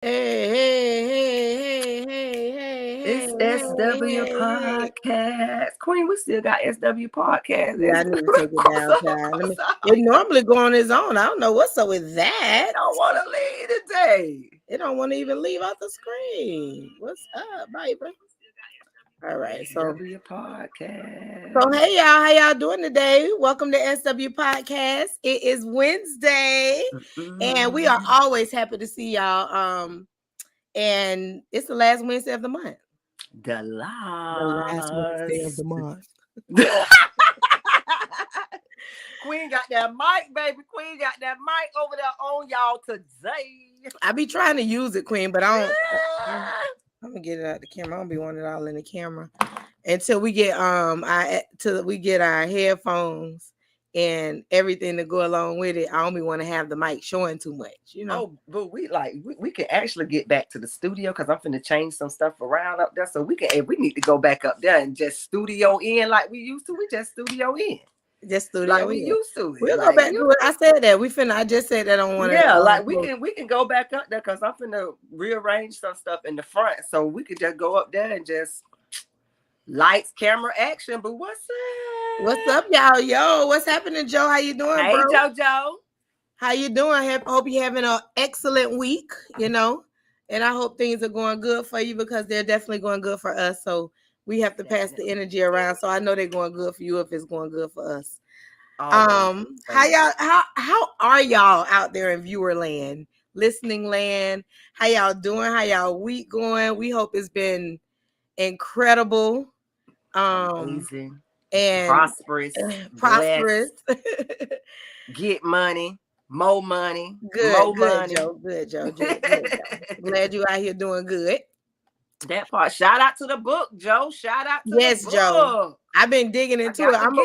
It's Hey, SW hey. Podcast. Queen, we still got SW Podcast. Yeah, I need to take it down, child. It normally go on its own. I don't know what's up with that. I don't want to leave today. It don't want to even leave out the screen. What's up, baby? All right, SW so Podcast. hey y'all, how y'all doing today? Welcome to SW Podcast. It is Wednesday, and we are Mm-mm. always happy to see y'all. And it's the last Wednesday of the month. The The last Wednesday of last. the month. Queen got that mic, baby. Queen got that mic over there on y'all today. I be trying to use it, Queen, but I don't. I'm gonna get it out the camera. I don't be wanting it all in the camera until we get till we get our headphones and everything to go along with it. I don't be want to have the mic showing too much, you know. Oh, but we can actually get back to the studio because I'm finna change some stuff around up there. So we can if we need to go back up there and just studio in like we used to. We just studio in. Just studio Like we in. used to it. We'll go Like back to it. I said that. I just said that on one of yeah, the like we can go back up there because I'm finna rearrange some stuff in the front. So we could just go up there and just lights, camera, action. But what's up? What's up, y'all? Yo, what's happening, Joe? How you doing, Hey bro? JoJo. How you doing? Hope you're having an excellent week, and I hope things are going good for you because they're definitely going good for us. So we have to pass the energy around. So I know they're going good for you if it's going good for us. Always. How are y'all out there in viewer land, listening land? How y'all doing? How y'all week going? We hope it's been incredible. Amazing. And prosperous. prosperous. Get money, more money, Good, more good, money. Joe. Good, Joe. Good, Joe. Glad you out here doing good. That part. Shout out to the book, Joe. Shout out to Yes, the Joe. book. I've been digging into it. I'm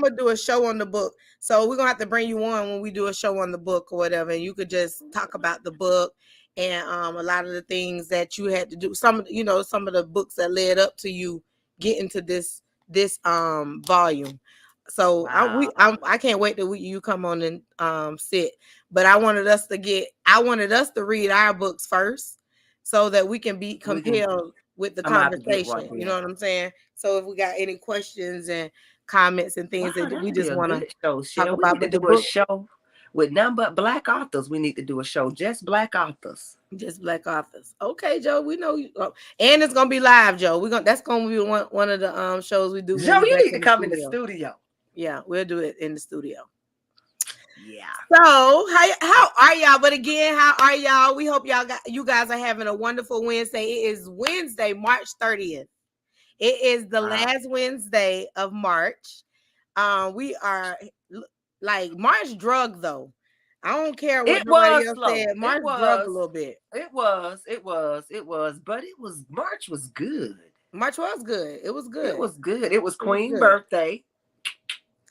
gonna do a show on the book. So we're gonna have to bring you on when we do a show on the book or whatever, and you could just talk about the book and a lot of the things that you had to do. Some of the books that led up to you getting to this volume. So Wow. I can't wait till you come on and sit. But I wanted us to read our books first so that we can be compelled with the conversation. You know what I'm saying? So if we got any questions and comments and things that we just want to talk about, we need to do a show with none but Black authors. We need to do a show just Black authors. Just Black authors. Okay, Joe. We know you, and it's gonna be live, Joe. That's gonna be one of the shows we do. Joe, you need to come in the studio. Yeah, we'll do it in the studio. Yeah. So how are y'all? But again, how are y'all? We hope you guys are having a wonderful Wednesday. It is Wednesday, March 30th. It is the last Wednesday of March. We are like March drug though. I don't care what nobody else said. March drug a little bit. It was. But March was good. March was good. It was good. It was good. It was Queen's birthday.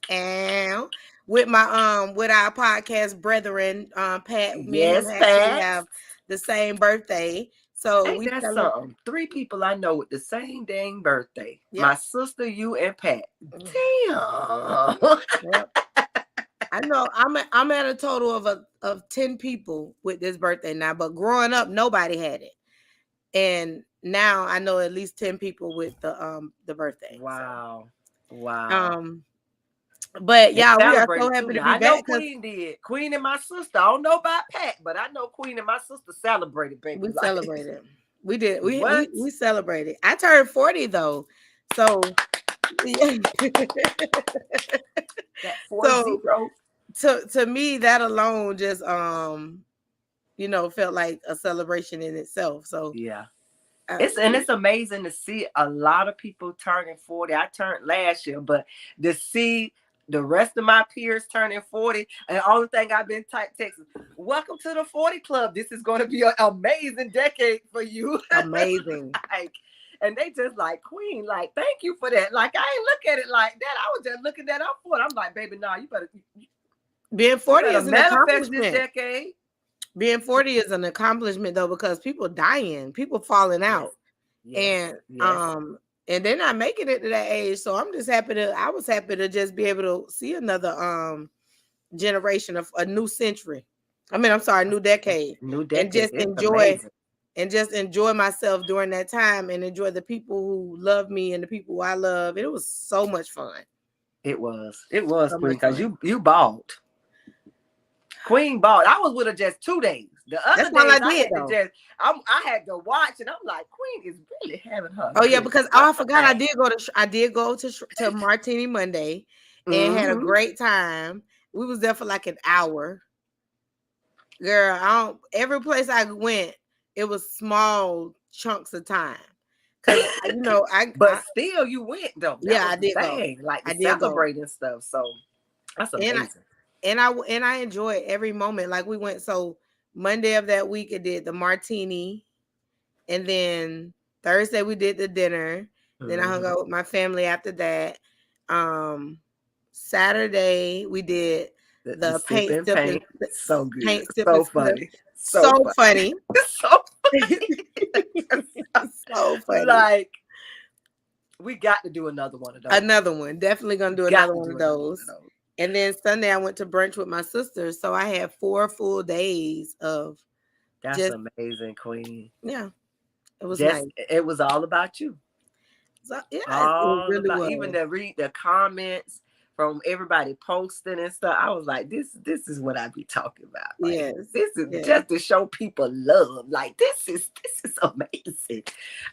And with my with our podcast brethren, Pat, me and him actually have the same birthday. So ain't that something? 3 people I know with the same dang birthday. Yep. My sister, you, and Pat. Damn. Yep. I know I'm at a total of 10 people with this birthday now, but growing up nobody had it. And now I know at least 10 people with the birthday. Wow. So. Wow. But yeah, we are so happy to be back. I know Queen did. Queen and my sister. I don't know about Pat, but I know Queen and my sister celebrated, baby. We celebrated. We did. We celebrated. I turned 40 though. So yeah. To me, that alone just felt like a celebration in itself. So yeah. It's amazing to see a lot of people turning 40. I turned last year, but to see the rest of my peers turning 40, and the only thing I've been texting, welcome to the 40 club. This is going to be an amazing decade for you. Amazing. And they just like, Queen, like, thank you for that. Like, I ain't look at it like that. I was just looking at it. I'm like, baby, nah, you better. Being 40 is an accomplishment. This decade. Being 40 is an accomplishment though, because people dying, people falling out. Yes. And they're not making it to that age. So I'm just I was happy to just be able to see another generation of a new century. I'm sorry, new decade. New And decade. It's amazing. just enjoy myself during that time and enjoy the people who love me and the people who I love. It was so much fun. It was. It was, So Queen, much because fun. you balled. Queen balled. I was with her just 2 days. The That's other all I days I did had to though. just I had to watch, and I'm like, Queen is really having her Oh yeah, good because I forgot time. I did go to Martini Monday and had a Mm-hmm. great time. We was there for like an hour. Girl, every place I went, it was small chunks of time. Cause But still, you went though. That yeah, was I the did go. thing, like the I did go. celebrating stuff. So that's And amazing. I enjoyed every moment. Like we went so Monday of that week I did the martini, and then Thursday we did the dinner. Then I hung Mm-hmm. out with my family after that. Um Saturday we did The the sip and paint, so good, paint sip and so sip. funny, so So funny, funny. so So funny. like we got to do another one of those. Another one. Definitely gonna do Got another to one do of another one of those. those. And then Sunday I went to brunch with my sister. So I had 4 full days of That's just amazing, Queen. yeah, it was Just nice. it was all about you. So yeah, it All really about, even was. to read the comments from everybody posting and stuff. I was like, this is what I be talking about. Like Yes. this is Yes. just to show people love. Like this is amazing.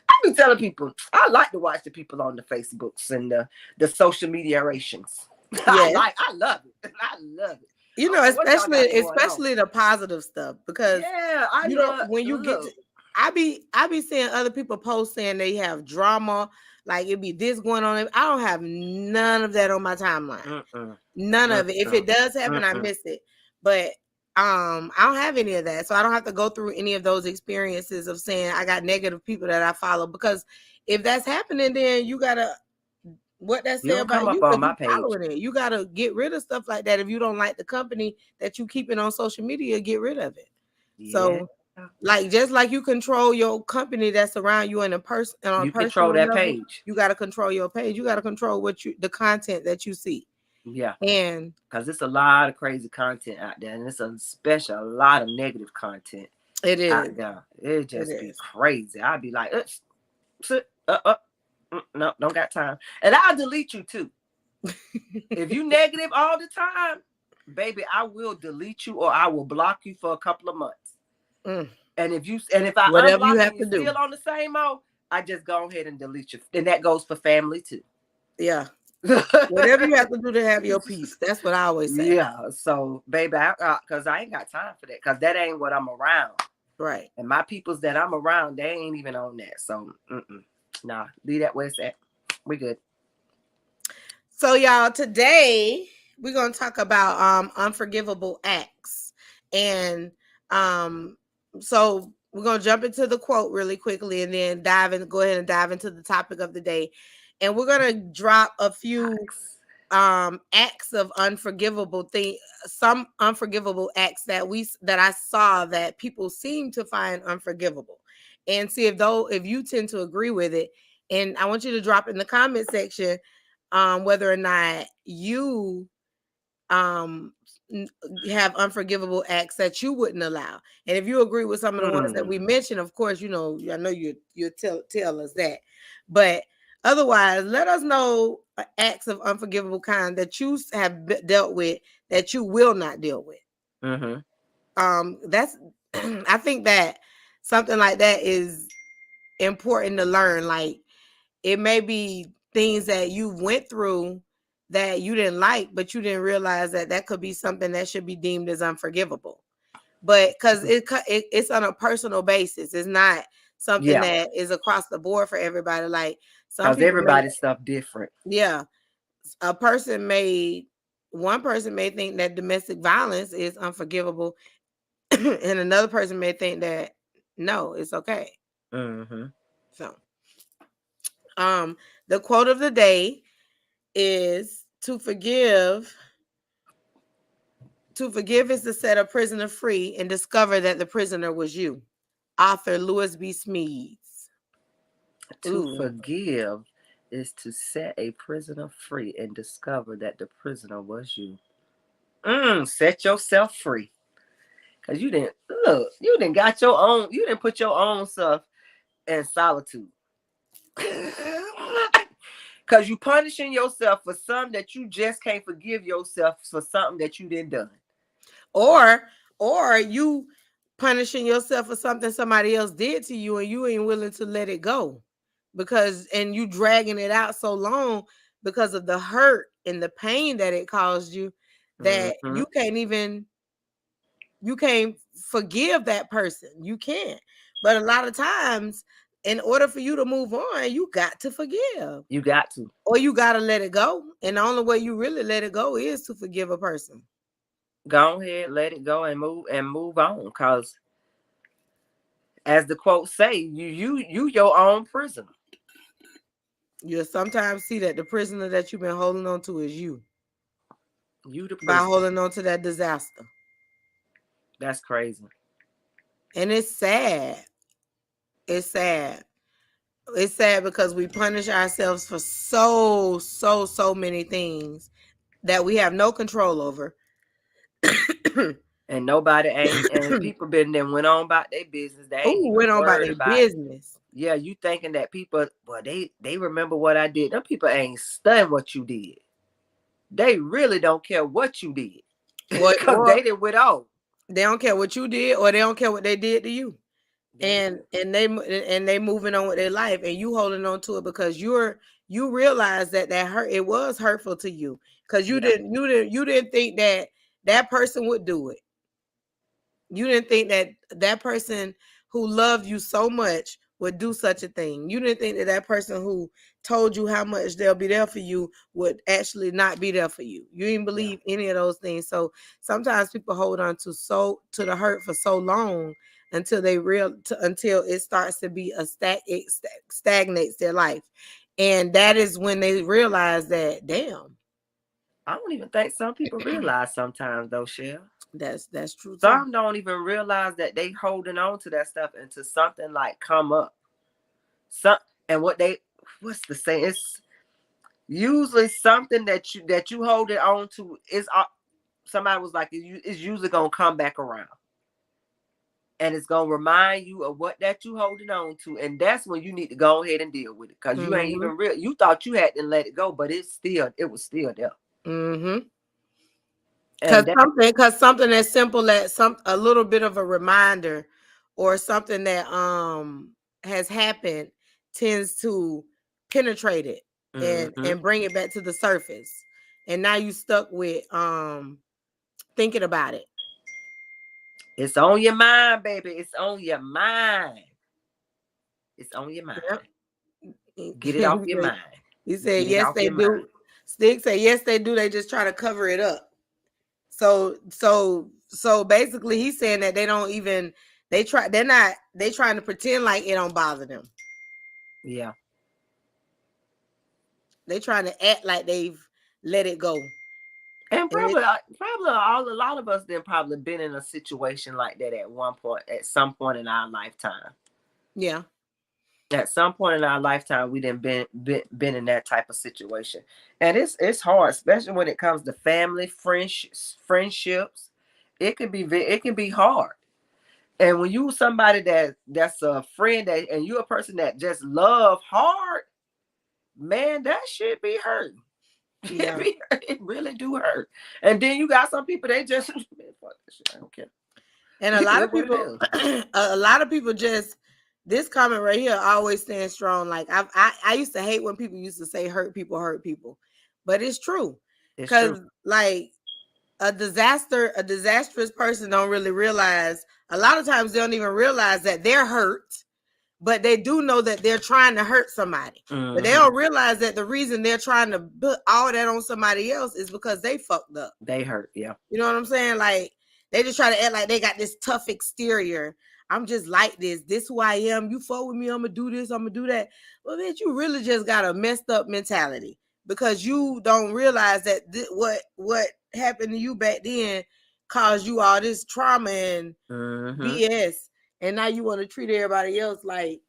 I be telling people I like to watch the people on the Facebooks and the social media rations. Yes. I love it. I love it. You I know, don't know what y'all got going on. especially the positive stuff because Yeah, I you know love when you get to look. I be seeing other people post saying they have drama, like it be this going on. I don't have none of that on my timeline. Mm-mm, None of it. If mm-mm, it does happen, I mm-mm. miss it. But I don't have any of that. So I don't have to go through any of those experiences of saying I got negative people that I follow because if that's happening, then you gotta what that You say don't come about up you on because my you page. following it. You gotta get rid of stuff like that. If you don't like the company that you keeping on social media, get rid of it. Yeah. So like just like you control your company that's around you in a person on a You control personal that level, page. you gotta control your page. You gotta control the content that you see. Yeah. And Because it's a lot of crazy content out there. And it's a lot of negative content it is. out there. It It just be is. crazy. I'd be like, no, don't got time. And I'll delete you too. If you negative all the time, baby, I will delete you or I will block you for a couple of months. Mm. And if I Whatever you unblock have and to you're do. still on the same mode, I just go ahead and delete you. And that goes for family too. Yeah. Whatever you have to do to have your peace. That's what I always say. Yeah. So, baby, because I ain't got time for that. Because that ain't what I'm around. Right. And my peoples that I'm around, they ain't even on that. So, nah, leave that where it's at. We good. So, y'all, today we're gonna talk about unforgivable acts. And so we're gonna jump into the quote really quickly and then go ahead and dive into the topic of the day. And we're gonna drop a few acts of some unforgivable acts that I saw that people seem to find unforgivable, and see if you tend to agree with it. And I want you to drop in the comment section whether or not you um have unforgivable acts that you wouldn't allow. And if you agree with some of the ones that we mentioned, of course, I know you tell us that. But otherwise, let us know acts of unforgivable kind that you have dealt with that you will not deal with. That's I think that something like that is important to learn. Like it may be things that you went through that you didn't like, but you didn't realize that could be something that should be deemed as unforgivable. But because it's on a personal basis, it's not something that is across the board for everybody. Like some Because people may, everybody's stuff different. yeah, one person may think that domestic violence is unforgivable, and another person may think that no, it's okay. So, the quote of the day is to forgive is to set a prisoner free and discover that the prisoner was you. Author Louis B. Smeeds. To forgive is to set a prisoner free and discover that the prisoner was you. Set yourself free. Cause you didn't look, you didn't got your own, you didn't put your own stuff in solitude. Cause you punishing yourself for something that you just can't forgive yourself for something that you didn't done. Or you punishing yourself for something somebody else did to you and you ain't willing to let it go. Because and you dragging it out so long because of the hurt and the pain that it caused you that Mm-hmm. you can't forgive that person. You can't. But a lot of times, in order for you to move on, you got to forgive. You got to. Or you got to let it go. And the only way you really let it go is to forgive a person. Go ahead, let it go and move on. Cause as the quote say, you your own prisoner. You'll sometimes see that the prisoner that you've been holding on to is you. You the By prisoner. holding on to that disaster. That's crazy. And it's sad. It's sad. It's sad because we punish ourselves for so many things that we have no control over. And nobody ain't, and people been then went on about their business. They ain't even Went on about worried their about it. business. Yeah, you thinking that people, well, they remember what I did. Them people ain't studying what you did. They really don't care what you did. Because Or they did with all. they don't care what you did, or they don't care what they did to you. That's it. And they moving on with their life, and you holding on to it because you realize that hurt, it was hurtful to you because Yeah. you didn't think that that person would do it. You didn't think that that person who loved you so much would do such a thing. You didn't think that that person who told you how much they'll be there for you would actually not be there for you. You didn't Yeah. believe any of those things. So sometimes people hold on to the hurt for so long until until it starts to be it stagnates their life, and that is when they realize that damn, I don't even think some people realize sometimes though, Shell. that's true too. Some don't even realize that they holding on to that stuff until something like come up. Some and what's the saying? It's usually something that you hold it on to is somebody was like it's usually gonna come back around. And it's gonna remind you of what that you holding on to, and that's when you need to go ahead and deal with it, because you ain't Mm-hmm. even real. You thought you had to let it go, but it was still there. Mm-hmm. And that Because something as simple as a little bit of a reminder or something that has happened tends to penetrate it mm-hmm. and bring it back to the surface. And now you stuck with thinking about it. It's on your mind, baby. It's on your mind. It's on your mind. Yep. Get it off your mind. He said Get it yes off they your mind. do. Stick say yes they do. They just try to cover it up. So basically he's saying that they don't even they trying to pretend like it don't bother them. Yeah. They trying to act like they've let it go. And And it, probably a lot of us then probably been in a situation like that at one point, at some point in our lifetime. yeah. At some point in our lifetime, we done been in that type of situation, and it's hard, especially when it comes to family, friendships. It can be hard, and when you somebody that's a friend and you a person that just love hard, man, that shit be hurting. Yeah. It really do hurt. And then you got some people they just man, fuck this shit, I don't care. And It is what it is. a lot of people just this comment right here always stands strong. Like I used to hate when people used to say hurt people, but it's true It's true. because like a disastrous person don't really realize. A lot of times they don't even realize that they're hurt, but they do know that they're trying to hurt somebody. But they Mm-hmm. don't realize that the reason they're trying to put all that on somebody else is because they fucked up. They hurt, yeah. You know what I'm saying? Like they just try to act like they got this tough exterior. I'm just like this. This who I am. You fuck with me. I'm gonna do this. I'm gonna do that. Well, bitch, you really just got a messed up mentality because you don't realize that what happened to you back then caused you all this trauma and Mm-hmm. BS, and now you want to treat everybody else like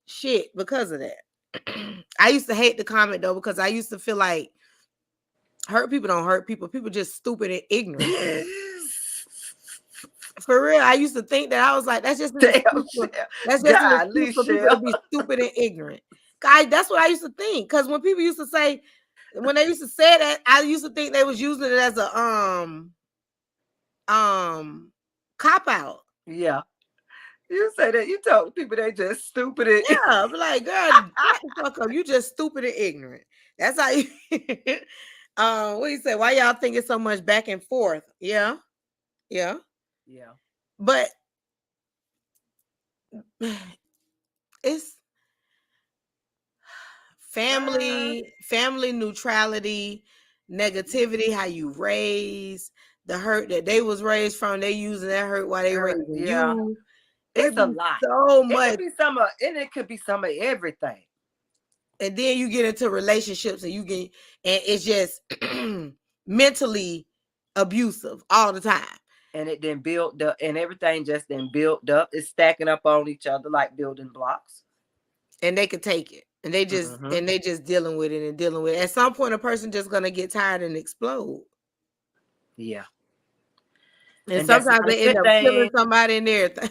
shit because of that. I used to hate the comment though because I used to feel like hurt people don't hurt people. People just stupid and ignorant. For real, I used to think that. I was like, that's just an Damn, excuse for Shell. that's just an excuse Golly, for people to Shell. be stupid and ignorant. Guy, that's what I used to think. Because when people used to say, when they used to say that, I used to think they was using it as a um cop out. Yeah. You say that you told people they just stupid and Yeah, but like, girl, shut the fuck up. You just stupid and ignorant. That's how you what do you say? Why y'all thinking so much back and forth? Yeah, yeah. yeah. But it's Uh, family neutrality, negativity, how you raise, the hurt that they was raised from, they using that hurt while they raising yeah. you. It's It a be lot. so It could much. be some of and it could be some of everything. And then you get into relationships and you get and it's just mentally abusive all the time. And it then built up and everything just then built up. It's stacking up on each other like building blocks. And they could take it. Mm-hmm. And they just dealing with it and dealing with it. At some point a person just gonna get tired and explode. Yeah. And And that's sometimes not a they end good up killing thing. somebody and everything.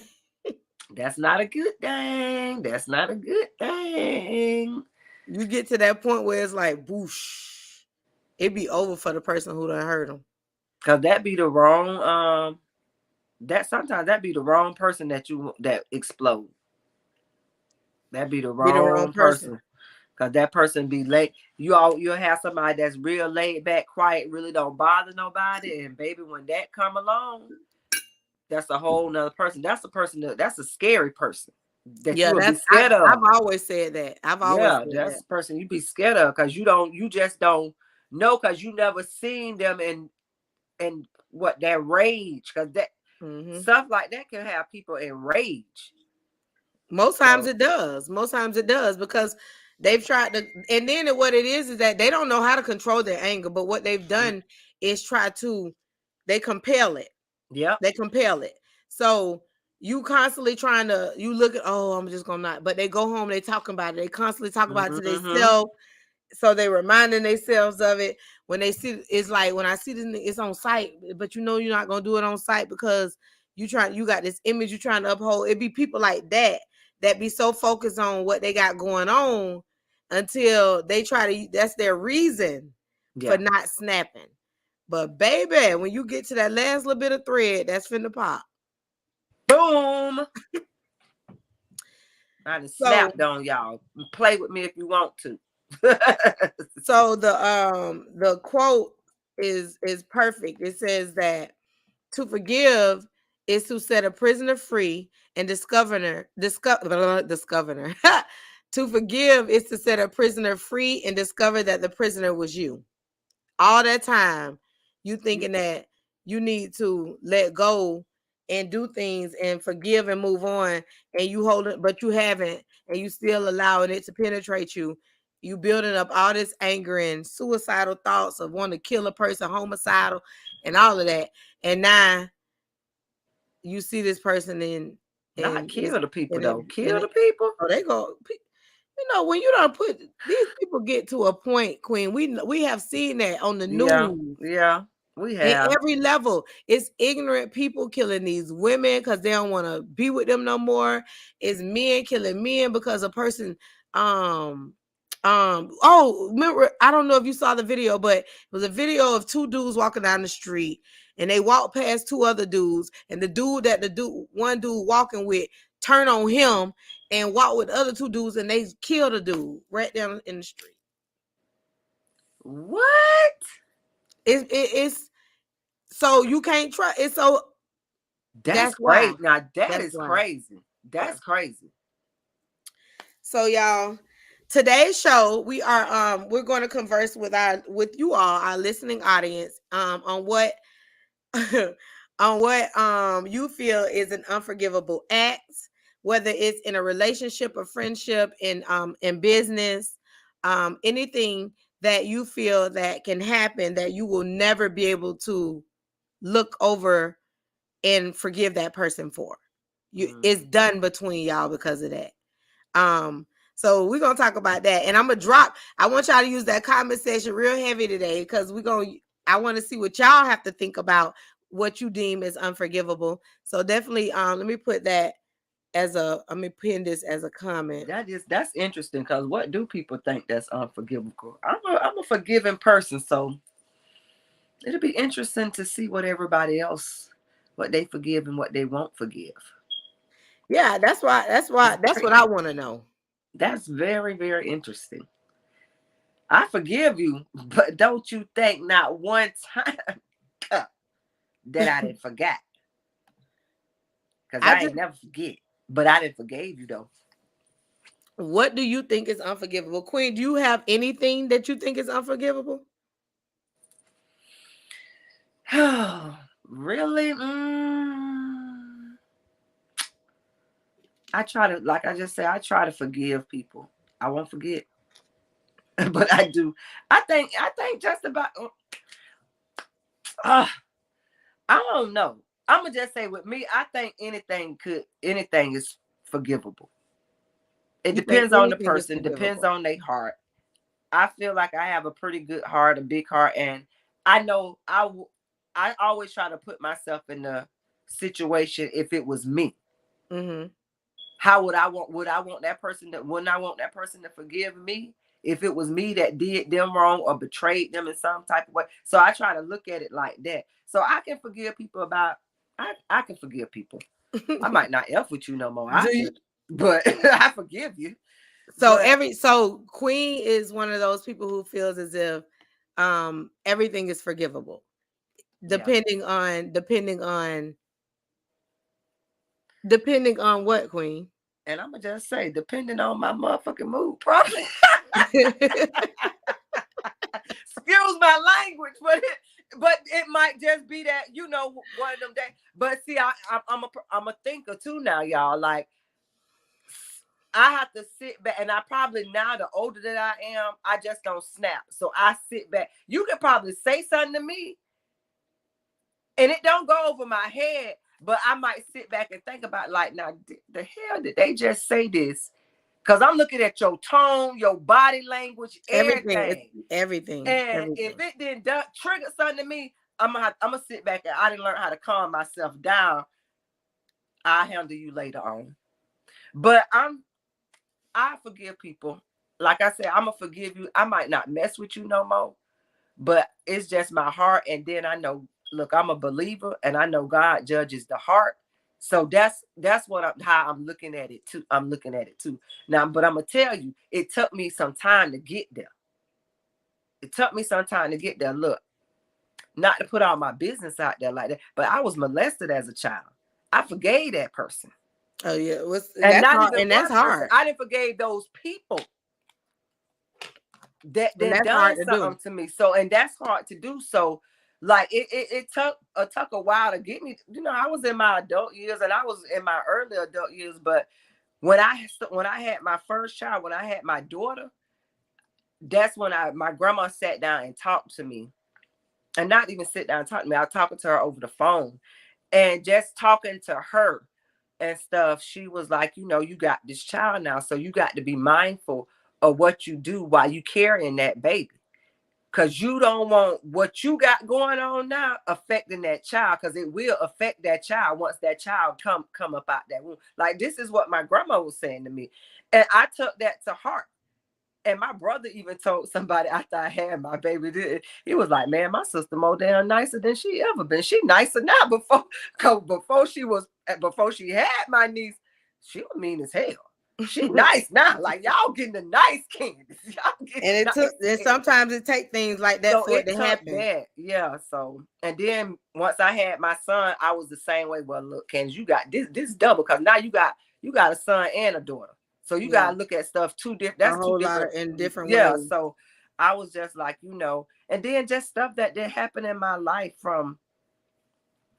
That's not a good thing. That's not a good thing. You get to that point where it's like boosh. It be over for the person who done hurt them. Cause that be the wrong that sometimes that be the wrong person that explode. That be the Be the wrong wrong person. person. Cause that person be late. You'll have somebody that's real laid back, quiet, really don't bother nobody. And baby, when that come along, that's a whole nother person. That's a person that's a scary person that you Yeah, will be that's scared I've of. always said that. I've always Yeah, said that's that. the person you be scared of because you just don't know because you never seen them in what that rage because that Hmm. stuff like that can have people enraged. Most times So it does. Most times it does because they've tried to, and then what it is that they don't know how to control their anger. But what they've done is try to, they compel it. yep. They compel it. So you constantly trying to, you look at, oh, I'm just gonna not. But they go home, they talking about it. They constantly talk about it to Mm-hmm. themselves. So they reminding themselves of it when they see it's like when I see this it's on site, but you know you're not gonna do it on site because you got this image you're trying to uphold. It be people like that be so focused on what they got going on until they try to that's their reason for Yeah. not snapping. But baby, when you get to that last little bit of thread, that's finna pop. Boom. I done So snapped on y'all. Play with me if you want to. so the quote is perfect. It says that to forgive is to set a prisoner free and discover to forgive is to set a prisoner free and discover that the prisoner was you. All that time you thinking that you need to let go and do things and forgive and move on and you hold it but you haven't and you still allowing it to penetrate you. You building up all this anger and suicidal thoughts of wanting to kill a person, homicidal and all of that. And now you see this person Not and it's kill the people and though. and Kill the people. oh they go you know when you don't put these people get to a point, Queen. We have seen that on the Yeah. news Yeah. We in have. every level. It's ignorant people killing these women because they don't want to be with them no more. It's men killing men because a person um oh remember I don't know if you saw the video, but it was a video of two dudes walking down the street and they walked past two other dudes and the one dude walking with turn on him and walk with the other two dudes and they killed a dude right down in the street. What? It's so you can't trust it. So That's that's why. crazy. Now that That's is why. crazy. Yeah. That's crazy. So y'all, today's show we're going to converse with you all, our listening audience, on what on what you feel is an unforgivable act, whether it's in a relationship or friendship, in business, anything that you feel that can happen that you will never be able to look over and forgive that person for. It's Mm. done between y'all because of that. So we're gonna talk about that. And I'm gonna drop, I want y'all to use that comment section real heavy today because I want to see what y'all have to think about what you deem as unforgivable. So definitely, let me put that as let me pin this as a comment. That's interesting, because what do people think that's unforgivable? I'm a forgiving person, so it'll be interesting to see what everybody else, what they forgive and what they won't forgive. Yeah, that's what I want to know. That's very, very interesting. I forgive you, but don't you think not one time that I didn't forget? Because I I just ain't never forget. But I didn't forgave you though. What do you think is unforgivable? Queen, do you have anything that you think is unforgivable? Really? I try to, like I just said, I try to forgive people. I won't forget. But I do. I think just about uh, I don't know. I'm gonna just say with me, I think anything is forgivable. It You think depends on the anything is person, depends forgivable? on their heart. I feel like I have a pretty good heart, a big heart, and I know I always try to put myself in the situation if it was me. Mm-hmm. How would I want that person to wouldn't I want that person to forgive me if it was me that did them wrong or betrayed them in some type of way? So I try to look at it like that. So I can forgive people about I can forgive people. I might not F with you no more Do you? after, but I forgive you. So But Queen is one of those people who feels as if everything is forgivable, yeah. depending on what, Queen. And I'm gonna just say, depending on my motherfucking mood, probably. Excuse my language, but it might just be that one of them days. But see, I'm a thinker too now, y'all. Like I have to sit back, and I probably now the older that I am, I just don't snap. So I sit back. You could probably say something to me, and it don't go over my head, but I might sit back and think about like, now the hell did they just say this? Because I'm looking at your tone, your body language, Everything, it's everything. everything, And if everything. it didn't trigger something to me, I'm gonna sit back, and I didn't learn how to calm myself down. I'll handle you later on. But I forgive people. Like I said, I'm gonna forgive you. I might not mess with you no more, but it's just my heart. And then I know, look, I'm a believer, and I know God judges the heart. So that's how I'm looking at it too. I'm looking at it too now. But I'm gonna tell you, it took me some time to get there. It took me some time to get there. Look, not to put all my business out there like that, but I was molested as a child. I forgave that person. Oh yeah, And that's not hard, even and that's one person. hard, I didn't forgave those people that and then that's hard done to do. something to me. So, and that's hard to do. So, like it took a while to get me. I was in my adult years, and I was in my early adult years. But when I had my first child, when I had my daughter, that's when my grandma sat down and talked to me, and not even sit down and talk to me. I was talking to her over the phone, and just talking to her and stuff. She was like, you got this child now, so you got to be mindful of what you do while you carrying that baby. Because you don't want what you got going on now affecting that child, because it will affect that child once that child come up out that womb. Like, this is what my grandma was saying to me. And I took that to heart. And my brother even told somebody after I had my baby, he was like, man, my sister more damn nicer than she ever been. She nicer now. Before she had my niece, she was mean as hell. She nice now. Like, y'all getting the nice candies. Y'all getting And nice and candies. sometimes it takes things like that So for it it to took happen. that. Yeah. So, and then once I had my son, I was the same way. Well, look, Candace, you got this double, because now you got a son and a daughter. So you Yeah, gotta look at stuff two different. a That's two whole lot of different. in different Yeah. ways. So I was just like, and then just stuff that did happen in my life, from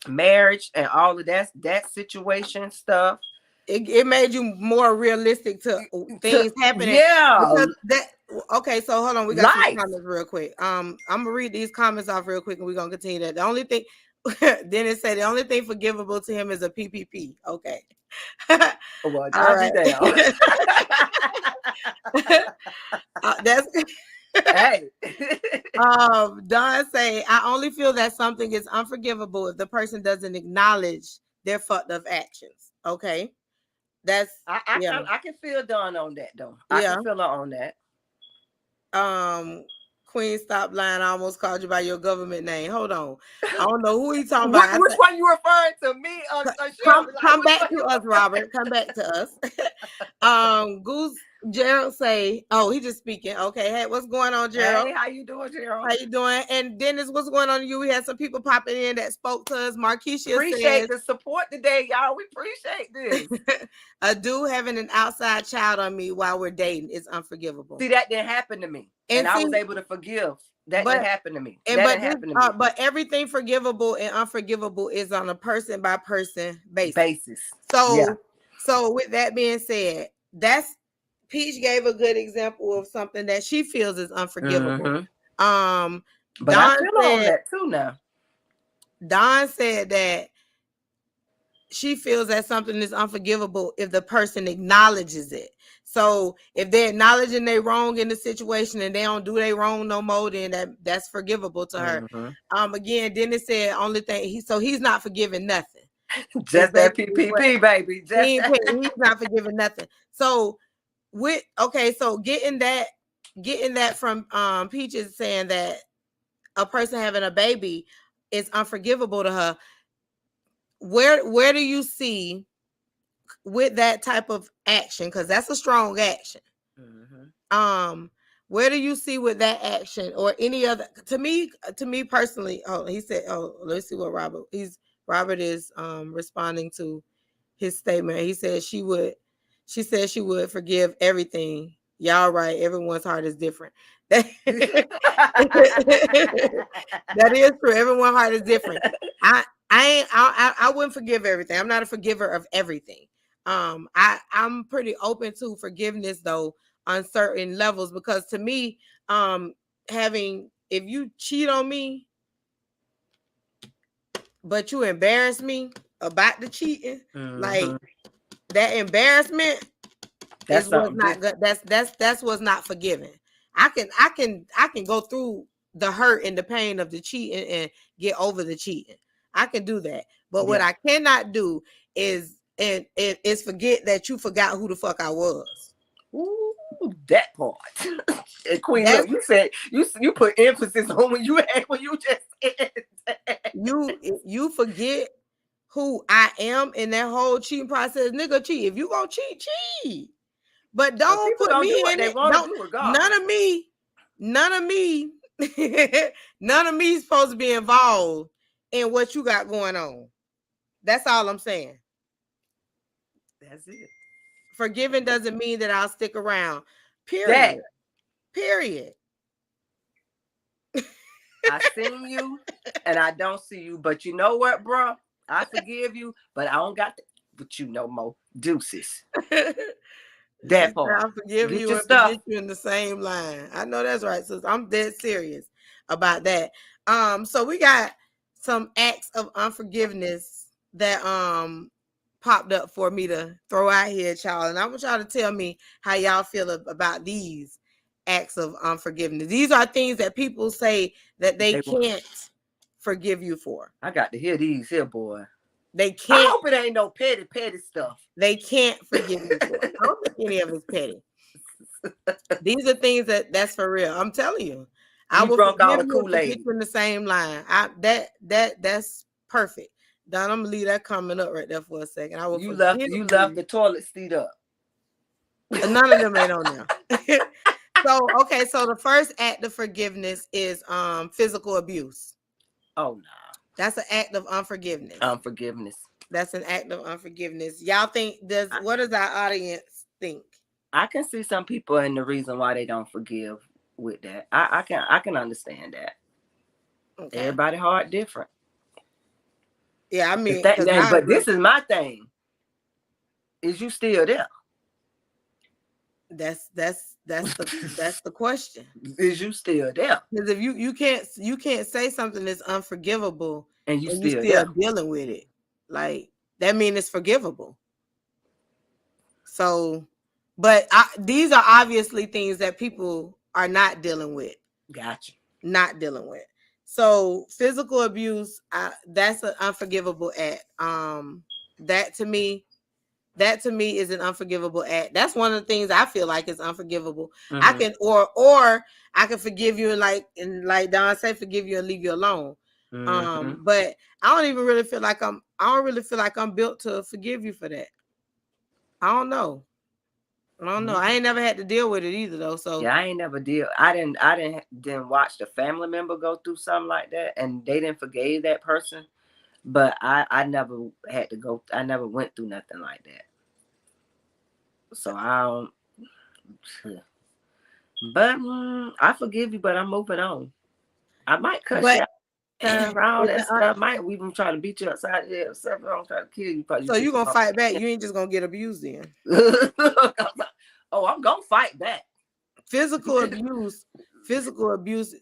marriage and all of that situation stuff. It made you more realistic to things happening, Yeah, because that. Okay, so hold on, we got some life. comments real quick. I'm gonna read these comments off real quick, and we're gonna continue that. The only thing, then it said the only thing forgivable to him is a PPP. Okay, Well, all I'll be right. down. That's Hey. Don say, I only feel that something is unforgivable if the person doesn't acknowledge their fucked up actions. Okay. That's yeah. I can feel Dawn on that though. I Yeah. can feel her on that. Queen, stop lying. I almost called you by your government name. Hold on. I don't know who he talking about. Which one you referring to? Me or come, Shirley? Like, come back to us, Robert. Come back to us. Goose Gerald say, oh, he just speaking. Okay. Hey, what's going on, Gerald? Hey, how you doing, Gerald? How you doing? And Dennis, what's going on to you? We had some people popping in that spoke to us. Markeisha appreciate says, the support today, y'all. We appreciate this. a dude having an outside child on me while we're dating is unforgivable. See, that didn't happen to me. And I was able to forgive. That didn't happen to me. But everything forgivable and unforgivable is on a person by person basis. So with that being said, that's Peach gave a good example of something that she feels is unforgivable. Mm-hmm. But I feel on that too now. Don said that she feels that something is unforgivable if the person acknowledges it. So if they're acknowledging they wrong in the situation and they don't do they wrong no more, then that's forgivable to her. Mm-hmm. Again, Dennis said only thing he's not forgiving nothing. Just that PPP, baby. He's not forgiving nothing. So so getting that from Peaches saying that a person having a baby is unforgivable to her. Where do you see with that type of action? Because that's a strong action. Mm-hmm. Where do you see with that action or any other? To me personally, he said, let's see what Robert is responding to his statement. He said she said she would forgive everything. Y'all right. Everyone's heart is different. That is true. Everyone's heart is different. I wouldn't forgive everything. I'm not a forgiver of everything. I'm pretty open to forgiveness though on certain levels, because to me, if you cheat on me, but you embarrass me about the cheating, mm-hmm. like that embarrassment is what's not good. That's what's not forgiving. I can go through the hurt and the pain of the cheating and get over the cheating. I can do that. But what I cannot do is forget that you forgot who the fuck I was. Ooh, that part. And Queen, look, you said you put emphasis on when you just said you forget who I am in that whole cheating process. Nigga, cheat. If you gonna cheat. But don't put me in it. None of me none of me is supposed to be involved in what you got going on. That's all I'm saying. That's it. Forgiving doesn't mean that I'll stick around. Period. I seen you and I don't see you, but you know what, bro? I forgive you, but I don't got with you no more. Deuces. That part. I'll forgive you and forget you in the same line. I know that's right, sis. I'm dead serious about that. So we got some acts of unforgiveness that popped up for me to throw out here, child. And I want y'all to tell me how y'all feel about these acts of unforgiveness. These are things that people say that they can't forgive you for. I got to hear these here, boy. They can't. I hope it ain't no petty stuff. They can't forgive you for. I don't think any of it's petty. These are things that's for real. I'm telling you. I will forgive you and forget you in the same line. That's perfect. Don, I'm gonna leave that comment up right there for a second. I will. You left the toilet seat up. None of them ain't on there. So the first act of forgiveness is physical abuse. Oh no. That's an act of unforgiveness. That's an act of unforgiveness. Y'all think what does our audience think? I can see some people and the reason why they don't forgive with that. I can understand that. Okay. Everybody heart different. Yeah, I mean, but this is my thing. Is you still there? That's the question. Is you still there? Because if you can't say something that's unforgivable and you still dealing with it, like that means it's forgivable. So, but these are obviously things that people are not dealing with. Gotcha. not dealing with. So physical abuse, that's an unforgivable act. That to me, that to me is an unforgivable act. That's one of the things I feel like is unforgivable. I can or I can forgive you and like Don said, forgive you and leave you alone. But I don't even really feel like I don't really feel like I'm built to forgive you for that. I don't know. I ain't never had to deal with it either though. So yeah, I ain't never deal. I didn't watch the family member go through something like that, and they didn't forgive that person. But I never had to go. I never went through nothing like that. So I don't. But I forgive you, but I'm moving on. I might cuss you but out all that stuff. Might even try to beat you upside the head or something. I don't try to kill you because so you gonna fight back. You ain't just gonna get abused then. Oh, I'm gonna fight back. Physical abuse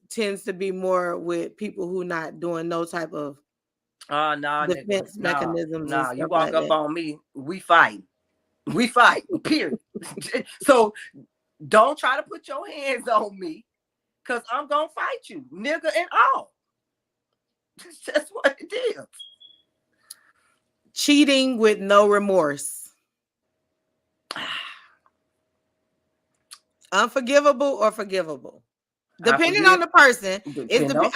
tends to be more with people who not doing no type of Oh no, defense nigga. mechanisms and No, you stuff walk like up that. on me, we fight. We fight. Period. So don't try to put your hands on me, cause I'm gonna fight you, nigga and all. That's what it is. Cheating with no remorse. Unforgivable or forgivable? Depending on the person.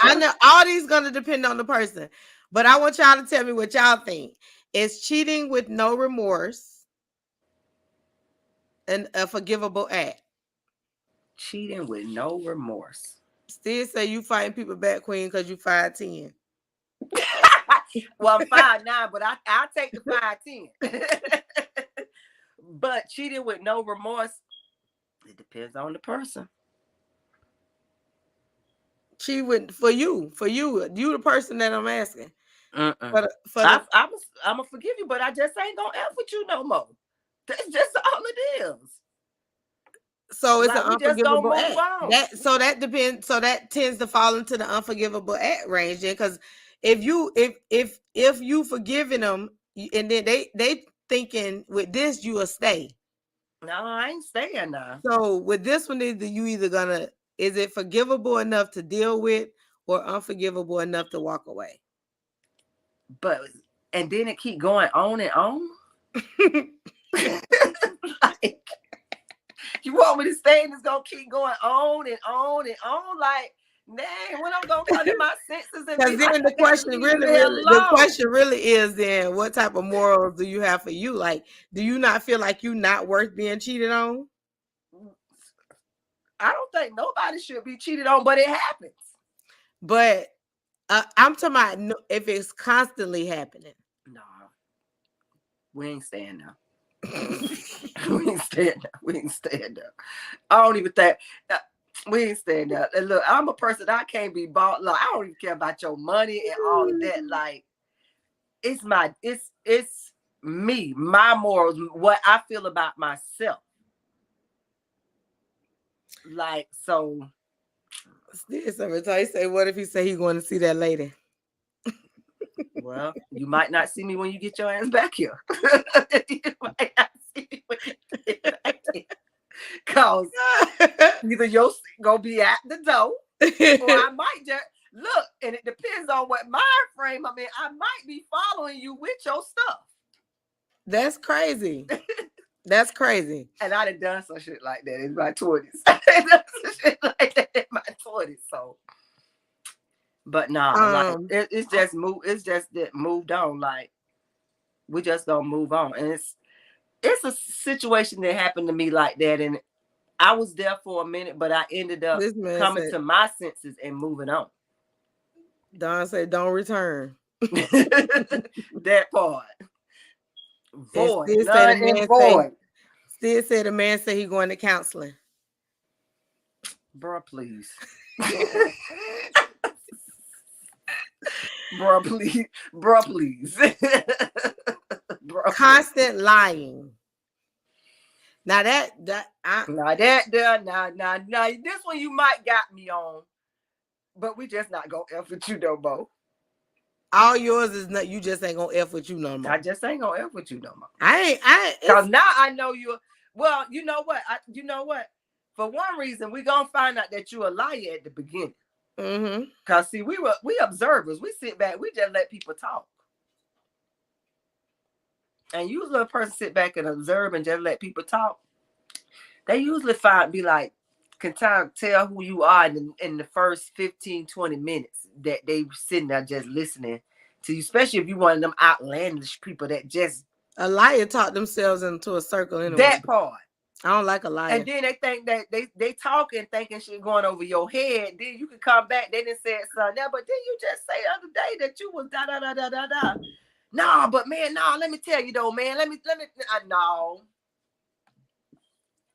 I know all these gonna depend on the person. But I want y'all to tell me what y'all think. Is cheating with no remorse a forgivable act? Cheating with no remorse. Still say you fighting people back, Queen, because you 5'10". Well, I'm 5'9", but I'll take the 5'10". But cheating with no remorse, it depends on the person. Cheat with for you the person that I'm asking. I'm gonna forgive you, but I just ain't gonna F with you no more. That's just all it is. So it's an unforgivable act. That depends. So that tends to fall into the unforgivable act range, because if you forgiving them and then they thinking with this you will stay. No, I ain't staying now. So with this one, is it forgivable enough to deal with or unforgivable enough to walk away? But and then it keep going on and on. Like, you want me to stay and it's gonna keep going on and on and on? Like, dang, when I'm gonna come to my senses and be then like, the question really is then what type of morals do you have for you? Like, do you not feel like you not worth being cheated on? I don't think nobody should be cheated on, but it happens. But I'm talking about if it's constantly happening. No, we ain't staying now. We ain't staying there. We ain't staying there. I don't even think we ain't staying there. And look, I'm a person I can't be bought. Like, I don't even care about your money and all of that. Like, it's me, my morals, what I feel about myself. Like, so. Every time he say, what if he say he going to see that lady? Well, you might not see me when you get your ass back here. You might not see me when you get back here. Cause either you're gonna be at the door, or I might just look, and it depends on what mind frame I'm in. I might be following you with your stuff. That's crazy. That's crazy. And I done some shit like that in my 20s. I done some shit like that in my 20s. So, but nah, like it's just that moved on. Like, we just gonna move on, and it's a situation that happened to me like that, and I was there for a minute, but I ended up coming to my senses and moving on. Don said, "Don't return." That part. Void. None and void. Still said the man said he going to counseling. Bruh, please. Bruh, please. Bruh, please. Constant lying. Now this one you might got me on, but we just not gonna F with you no more. All yours is not. You just ain't gonna F with you no more. I just ain't gonna F with you no more. Because now I know you. Well, you know what? For one reason, we gonna find out that you a liar at the beginning. Mm-hmm. Cause see, we observers. We sit back. We just let people talk. And usually a person sit back and observe and just let people talk. They usually be like, can tell who you are in the first 15, 20 minutes that they sitting there just listening to you, especially if you one of them outlandish people that just A liar talk themselves into a circle anyway. that part. I don't like a liar. And then they think that they talking, thinking shit going over your head. Then you can come back. They didn't say something there, but then you just say the other day that you was da da da da da da. No, but man, no. Let me tell you though, man. Let me.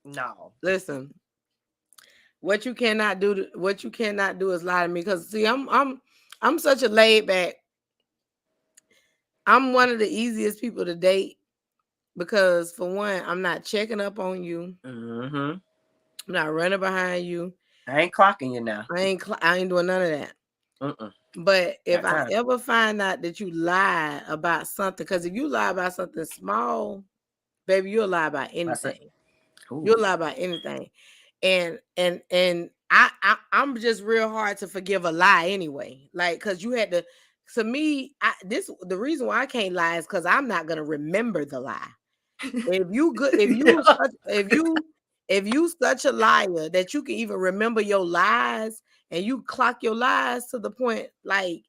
No. Listen, what you cannot do. What you cannot do is lie to me. Because see, I'm such a laid back. I'm one of the easiest people to date because for one, I'm not checking up on you. Mm-hmm. I'm not running behind you. I ain't clocking you now. I ain't doing none of that. But if I ever find out that you lie about something, because if you lie about something small, baby, you'll lie about anything. You'll lie about anything. And I'm just real hard to forgive a lie anyway. Like, because you had to me, the reason why I can't lie is because I'm not gonna remember the lie. If you such a liar that you can even remember your lies and you clock your lies to the point like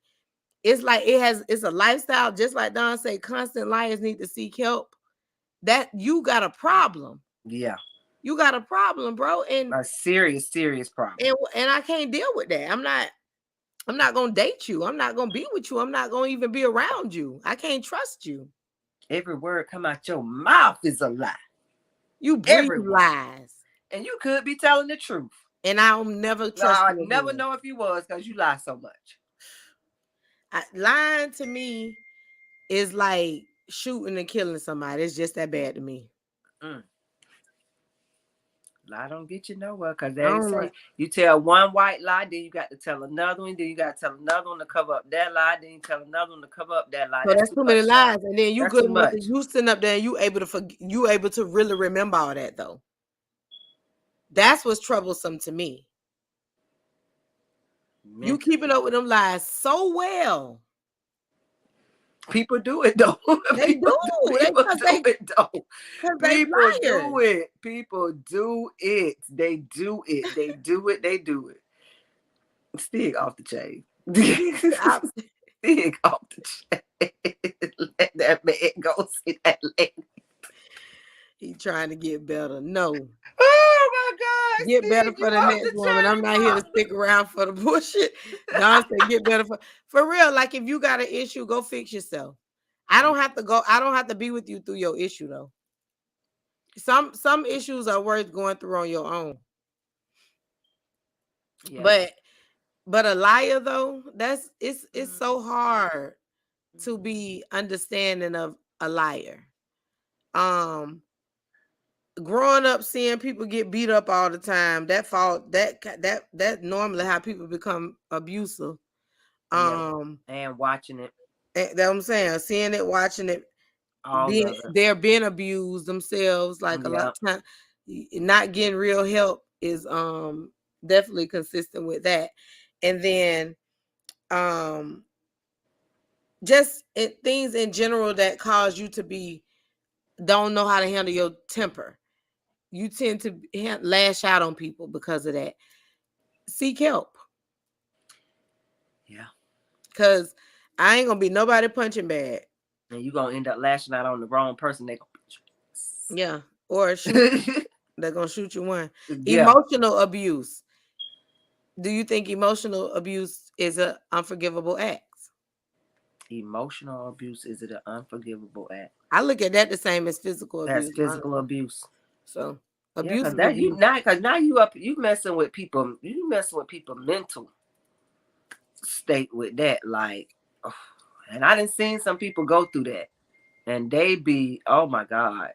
it's a lifestyle, just like Don say, constant liars need to seek help. That you got a problem. Yeah. You got a problem, bro. And a serious problem. And I can't deal with that. I'm not gonna date you. I'm not gonna be with you. I'm not gonna even be around you. I can't trust you. Every word come out your mouth is a lie. You breathe lies. And you could be telling the truth. And I'll never trust you. I never know if you was, because you lie so much. Lying to me is like shooting and killing somebody. It's just that bad to me. Lie don't get you nowhere, because they say you tell one white lie, then you got to tell another one, then you got to tell another one to cover up that lie, then you tell another one to cover up that lie. So that's too many lies, and then you good enough. You sitting up there, and you able to really remember all that though. That's what's troublesome to me. Mentally. You keeping up with them lies so well. People do it though. They do. People do it though. People do it. People do it. They do it. They do it. They do it. Stick off the chain. Stick off the chain. Let that man go see that lady. He trying to get better. No. Oh my God. Get better for the next woman. I'm not here to stick around for the bullshit. Don said get better for real. Like if you got an issue, go fix yourself. I don't have to be with you through your issue though. Some issues are worth going through on your own. Yeah. But a liar though, it's so hard to be understanding of a liar. Growing up seeing people get beat up all the time, that normally how people become abusive. And watching it. That's what I'm saying. Seeing it, watching it, they're being abused themselves. Like a lot of time, not getting real help is definitely consistent with that. And then just things in general that cause you to don't know how to handle your temper. You tend to lash out on people because of that. Seek help. Yeah. Because I ain't going to be nobody punching bag. And you're going to end up lashing out on the wrong person. They're going to beat you. Yeah. Or shoot you. They're going to shoot you one. Yeah. Emotional abuse. Do you think emotional abuse is an unforgivable act? Emotional abuse, is it an unforgivable act? I look at that the same as physical abuse. That's physical abuse. So abuse is abuse. Because now you messing with people. You messing with people mental state with that. Like, oh, and I done seen some people go through that, and they be, oh my God,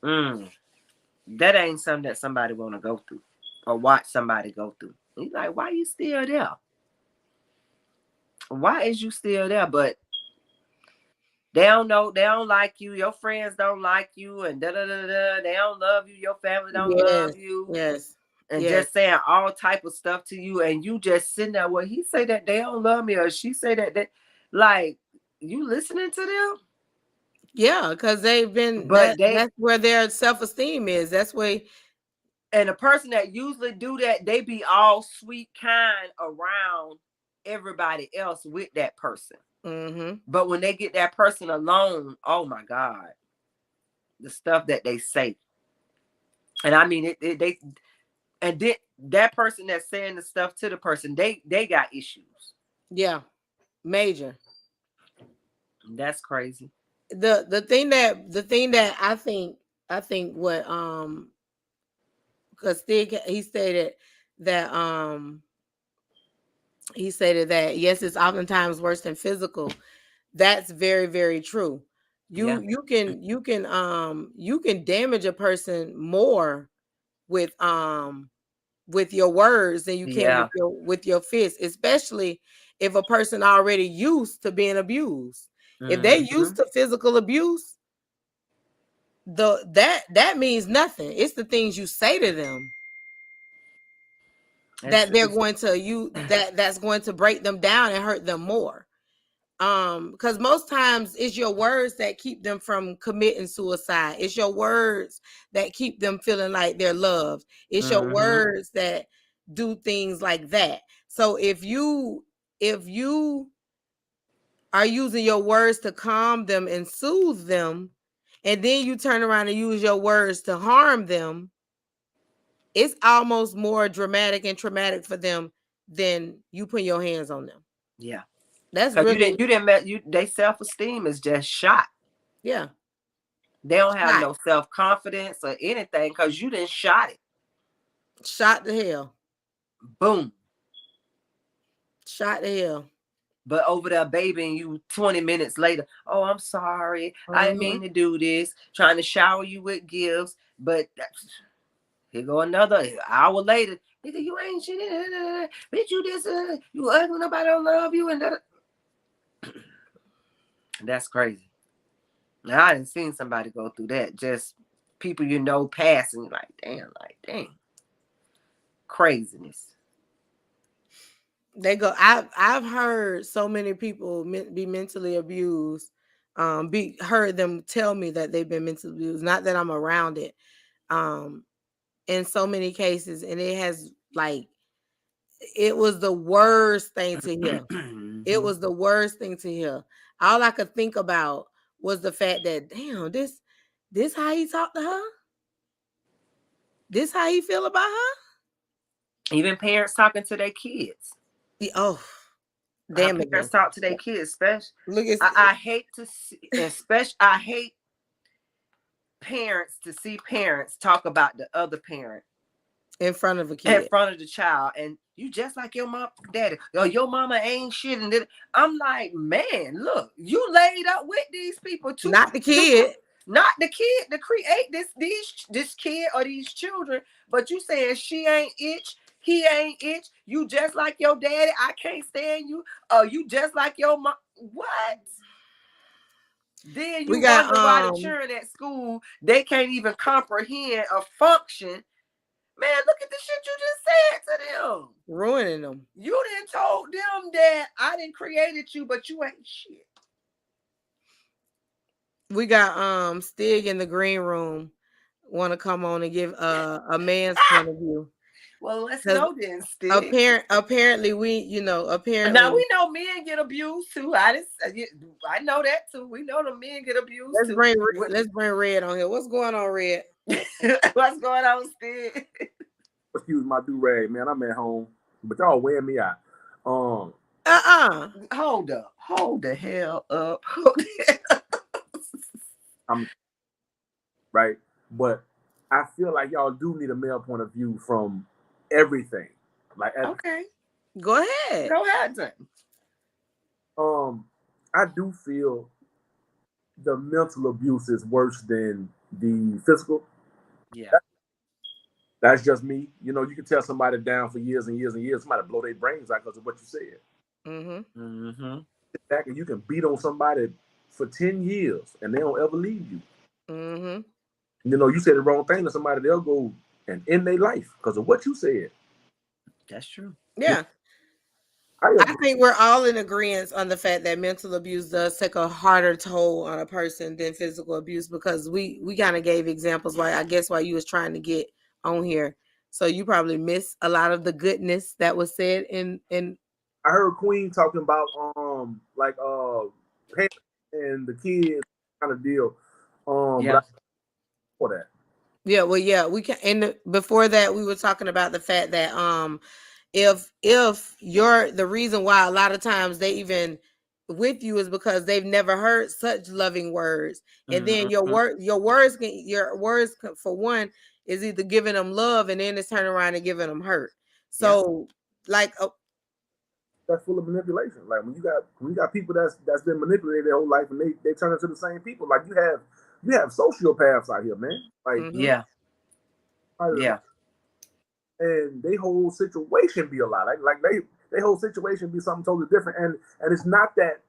that ain't something that somebody want to go through or watch somebody go through. And you're like, why you still there? Why is you still there? But they don't know. They don't like you. Your friends don't like you, and da da da da. They don't love you. Your family don't love you. Yes. and just saying all type of stuff to you, and you just sitting there. Well, he say that they don't love me, or she say that they like you listening to them. Yeah, because they've been But that's where their self-esteem is. That's where. And the person that usually do that, they be all sweet, kind around everybody else with that person. Mm-hmm. But when they get that person alone, oh my God, the stuff that they say. And I mean, they and then that person that's saying the stuff to the person, they got issues. Yeah, major. That's crazy. The thing that I think what because Stig that he stated that yes, it's oftentimes worse than physical. That's very, very true. You can damage a person more with your words than you can with your fists, especially if a person already used to being abused. If they used to physical abuse, that means nothing. It's the things you say to them that they're going to that's going to break them down and hurt them more. Because most times it's your words that keep them from committing suicide. It's your words that keep them feeling like they're loved. It's your words that do things like that. So if you are using your words to calm them and soothe them, and then you turn around and use your words to harm them, it's almost more dramatic and traumatic for them than you put your hands on them. Yeah. That's really they self-esteem is just shot. Yeah. They don't have no self-confidence or anything because you didn't shot it. Shot to hell. Boom. Shot to hell. But over there babying you 20 minutes later, oh, I'm sorry. I didn't mean to do this. Trying to shower you with gifts. But here go another hour later. Nigga, you ain't shit. Bitch, you this. You ugly. Nobody don't love you. And that's crazy. Now, I didn't seen somebody go through that. Just people you know passing. Like, damn. Craziness. They go. I've heard so many people be mentally abused. Heard them tell me that they've been mentally abused. Not that I'm around it. In so many cases, and it has it was the worst thing to hear. It was the worst thing to hear. All I could think about was the fact that damn, this how he talked to her. This how he feel about her. Even parents talking to their kids. Damn it. Parents talk to their kids, especially. Look at I hate to see, especially I hate parents to see parents talk about the other parent in front of a kid, in front of the child, and you just like your mom, daddy, or your mama ain't shit. And I'm like, man, look, you laid up with these people too. Not the kid. Not the kid to create this kid or these children, but you saying she ain't itch, he ain't itch. You just like your daddy. I can't stand you. You just like your mom. What? Then you wonder why the children at school they can't even comprehend or function. Man, look at the shit you just said to them. Ruining them. You didn't told them that I didn't created you, but you ain't shit. We got Stig in the green room want to come on and give a man's point of view. Well, let's know then, Stig. Apparently we now we know men get abused too. I know that too. We know the men get abused too. Let's bring Red on here. What's going on, Red? What's going on, Stig? Excuse my do-rag, man. I'm at home, but y'all wearing me out. Hold up. Hold the hell up. I'm right, but I feel like y'all do need a male point of view from everything. Okay, go ahead. Then. I do feel the mental abuse is worse than the physical. Yeah. That's just me. You know, you can tell somebody down for years and years and years. Somebody blow their brains out because of what you said. Back and you can beat on somebody for 10 years and they don't ever leave you. You know, you say the wrong thing to somebody, they'll go and end their life because of what you said. That's true. Yeah. I think we're all in agreement on the fact that mental abuse does take a harder toll on a person than physical abuse, because we kind of gave examples, like I guess why you was trying to get on here. So you probably missed a lot of the goodness that was said in I heard Queen talking about like parents and the kids kind of deal. But I for that. Yeah, well, yeah, we can. And before that, we were talking about the fact that if you're the reason why a lot of times they even with you is because they've never heard such loving words, and then your words for one is either giving them love and then it's turning around and giving them hurt. So like that's full of manipulation. Like when you got people that's been manipulated their whole life and they turn into the same people. Like you have sociopaths out here, man. Like yeah. And they whole situation be a lot. Like they whole situation be something totally different. And it's not that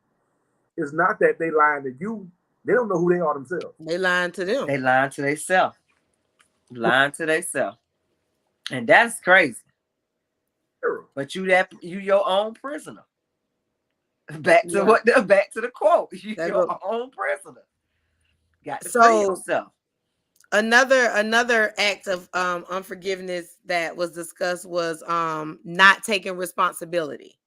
they lying to you. They don't know who they are themselves. They lying to them. They lying to themselves. Lying to themselves. And that's crazy. But you your own prisoner. Back to the quote. You your own prisoner. Got to free yourself. Another act of unforgiveness that was discussed was not taking responsibility.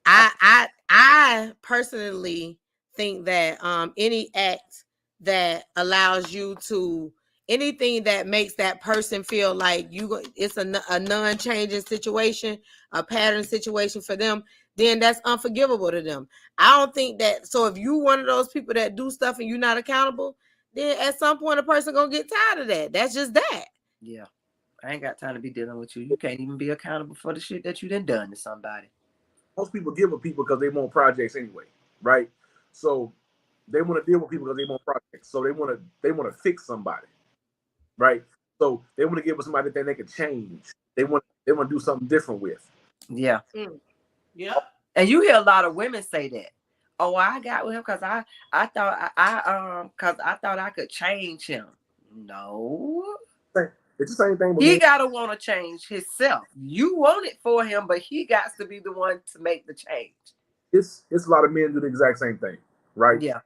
I personally think that any act that allows you to anything that makes that person feel like it's a non-changing situation, a pattern situation for them, then that's unforgivable to them. I don't think that. So if you one of those people that do stuff and you're not accountable, then at some point a person gonna get tired of that. That's just that. Yeah. I ain't got time to be dealing with you. You can't even be accountable for the shit that you done to somebody. Most people give with people because they want projects anyway, right? So they want to deal with people because they want projects. So they want to fix somebody, right? So they want to get with somebody that they can change. They want to do something different with. Yeah. Yeah. And you hear a lot of women say that. Oh, I got with him because I thought I could change him. No. It's the same thing. He gotta want to change himself. You want it for him, but he got to be the one to make the change. It's a lot of men do the exact same thing, right? Yeah.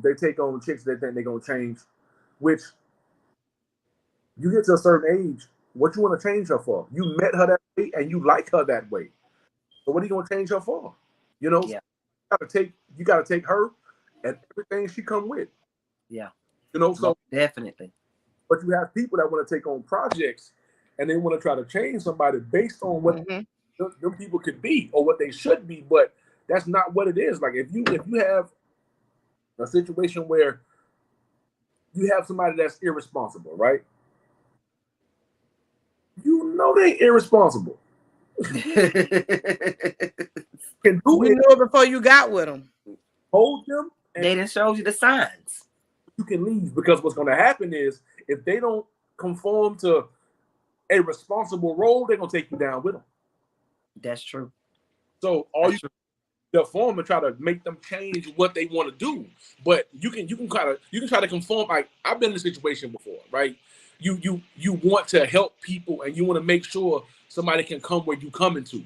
They take on chicks they think they're gonna change, which you get to a certain age. What you want to change her for? You met her that way and you like her that way. So what are you gonna change her for? You know, you gotta take her and everything she come with. Yeah. You know, so definitely. But you have people that want to take on projects and they want to try to change somebody based on what them people could be or what they should be, but that's not what it is. Like if you have a situation where you have somebody that's irresponsible, right? You know they irresponsible. Can do it. Know before you got with them. Hold them. And they didn't show you the signs. You can leave because what's going to happen is if they don't conform to a responsible role, they're going to take you down with them. That's true. So all you conform and try to make them change what they want to do, but you can try to conform. Like I've been in a situation before, right? You want to help people and you want to make sure somebody can come where you coming to.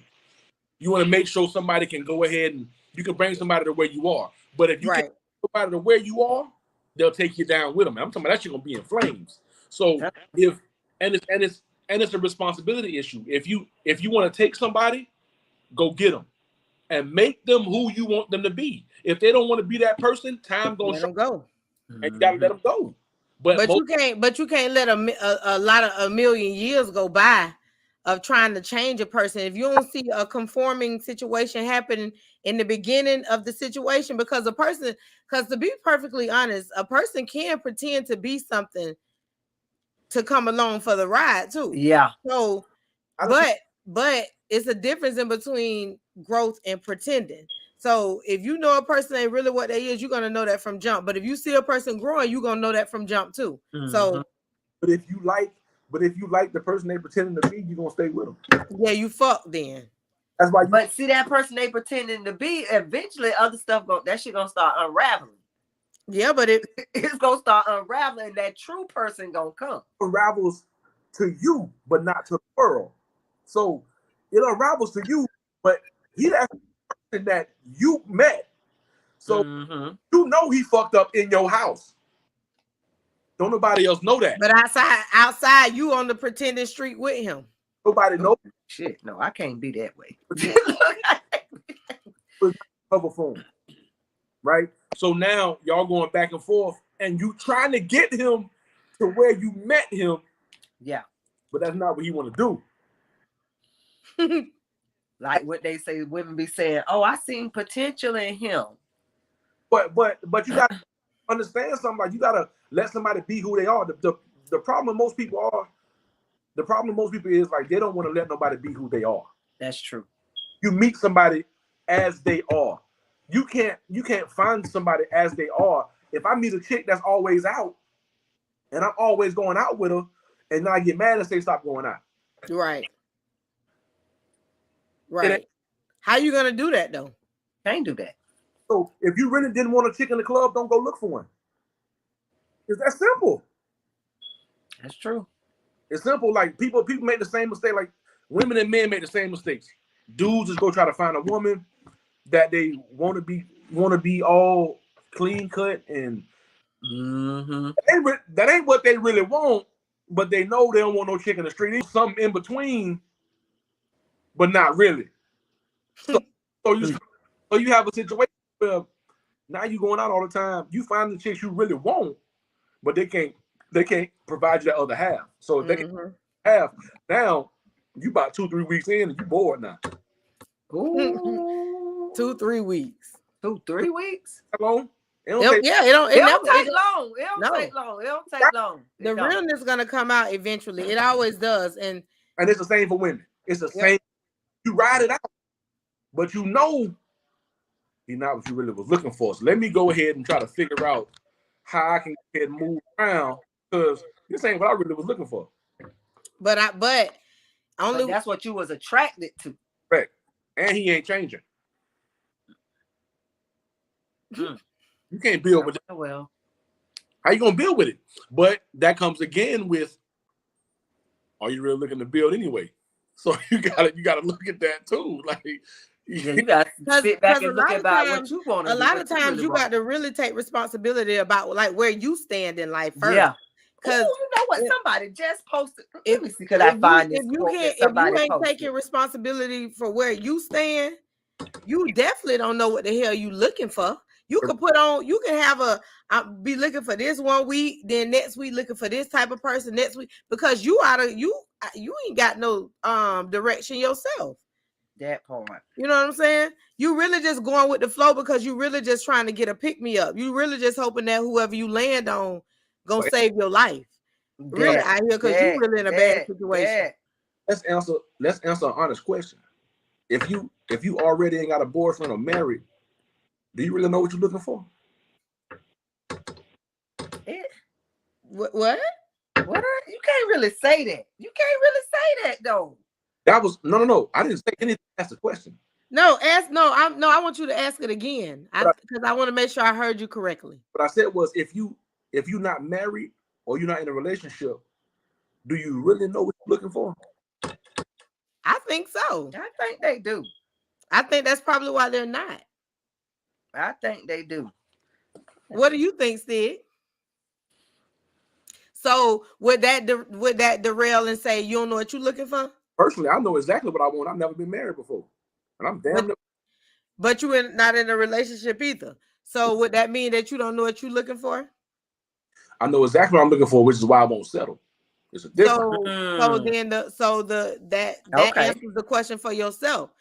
You want to make sure somebody can go ahead and you can bring somebody to where you are. But if you can't bring somebody to where you are, they'll take you down with them. I'm talking about that shit gonna be in flames. So it's a responsibility issue. If you want to take somebody, go get them and make them who you want them to be. If they don't want to be that person, time gonna let them go, and you gotta let them go. But you can't let a million years go by of trying to change a person if you don't see a conforming situation happening in the beginning of the situation. Because to be perfectly honest, a person can pretend to be something to come along for the ride too. Yeah. So, but it's a difference in between growth and pretending. So if you know a person ain't really what they is, you're gonna know that from jump. But if you see a person growing, you're gonna know that from jump too. So, but if you like the person they pretending to be, you're gonna stay with them. Yeah, you fuck then. That's why. But see that person they pretending to be, eventually other stuff that shit gonna start unraveling. Yeah, but it's gonna start unraveling. That true person gonna come. Unravels to you, but not to the world. So it unravels to you, but he that's the person that you met. So you know he fucked up in your house. Don't nobody else know that. But outside, you on the pretending street with him. Nobody knows. Shit, no, I can't be that way. Cover phone, right? So now y'all going back and forth, and you trying to get him to where you met him. Yeah, but that's not what he want to do. Like what they say, women be saying, "Oh, I seen potential in him." But you got to understand something. Like you got to let somebody be who they are. The problem most people are. The problem most people is like they don't want to let nobody be who they are. That's true. You meet somebody as they are. You can't find somebody as they are. If I meet a chick that's always out, and I'm always going out with her, and then I get mad and say stop going out. Right. Right. How you gonna do that though? Can't do that. So if you really didn't want a chick in the club, don't go look for one. It's that simple. That's true. It's simple. Like people make the same mistake. Like women and men make the same mistakes. Dudes just go try to find a woman that they want to be all clean cut and that ain't what they really want. But they know they don't want no chick in the street. There's something in between, but not really. So you have a situation where now you going out all the time. You find the chicks you really want, but they can't provide you that other half. So if they can half now, you about 2-3 weeks in and you bored now. Ooh. 2-3 weeks. 2-3 weeks? How long? It don't take long. It don't take long. The realness gonna come out eventually. It always does. And it's the same for women. It's the same. You ride it out, but you know he's not what you really was looking for. So let me go ahead and try to figure out how I can go ahead and move around because this ain't what I really was looking for. But that's what you was attracted to. Correct. And he ain't changing. You can't build with it. Well, how you gonna build with it? But that comes again with, are you really looking to build anyway? So you gotta look at that too. Like you got to sit back and look about what you want to do. A lot of times you got to really take responsibility about like where you stand in life first. Yeah. Because you know what? Somebody just posted. Let me see. Could I find this? If you ain't taking responsibility for where you stand, you definitely don't know what the hell you looking for. You can be looking for this one week, then next week looking for this type of person next week because you ain't got no direction yourself. That part. You know what I'm saying? You really just going with the flow because you really just trying to get a pick me up. You really just hoping that whoever you land on gonna save your life. Really out here because you really in a bad situation. Let's answer an honest question. If you already ain't got a boyfriend or married, do you really know what you're looking for? What? You can't really say that. You can't really say that though. That was no. I didn't say anything. That's the question. I want you to ask it again because I want to make sure I heard you correctly. What I said was, if you're not married or you're not in a relationship, do you really know what you're looking for? I think so. I think they do. I think that's probably why they're not. I think they do. What do you think, Sid? So would that derail and say you don't know what you're looking for? Personally, I know exactly what I want. I've never been married before, and I'm damn. But you're not in a relationship either. So would that mean that you don't know what you're looking for? I know exactly what I'm looking for, which is why I won't settle. It's a difference. That answers the question for yourself.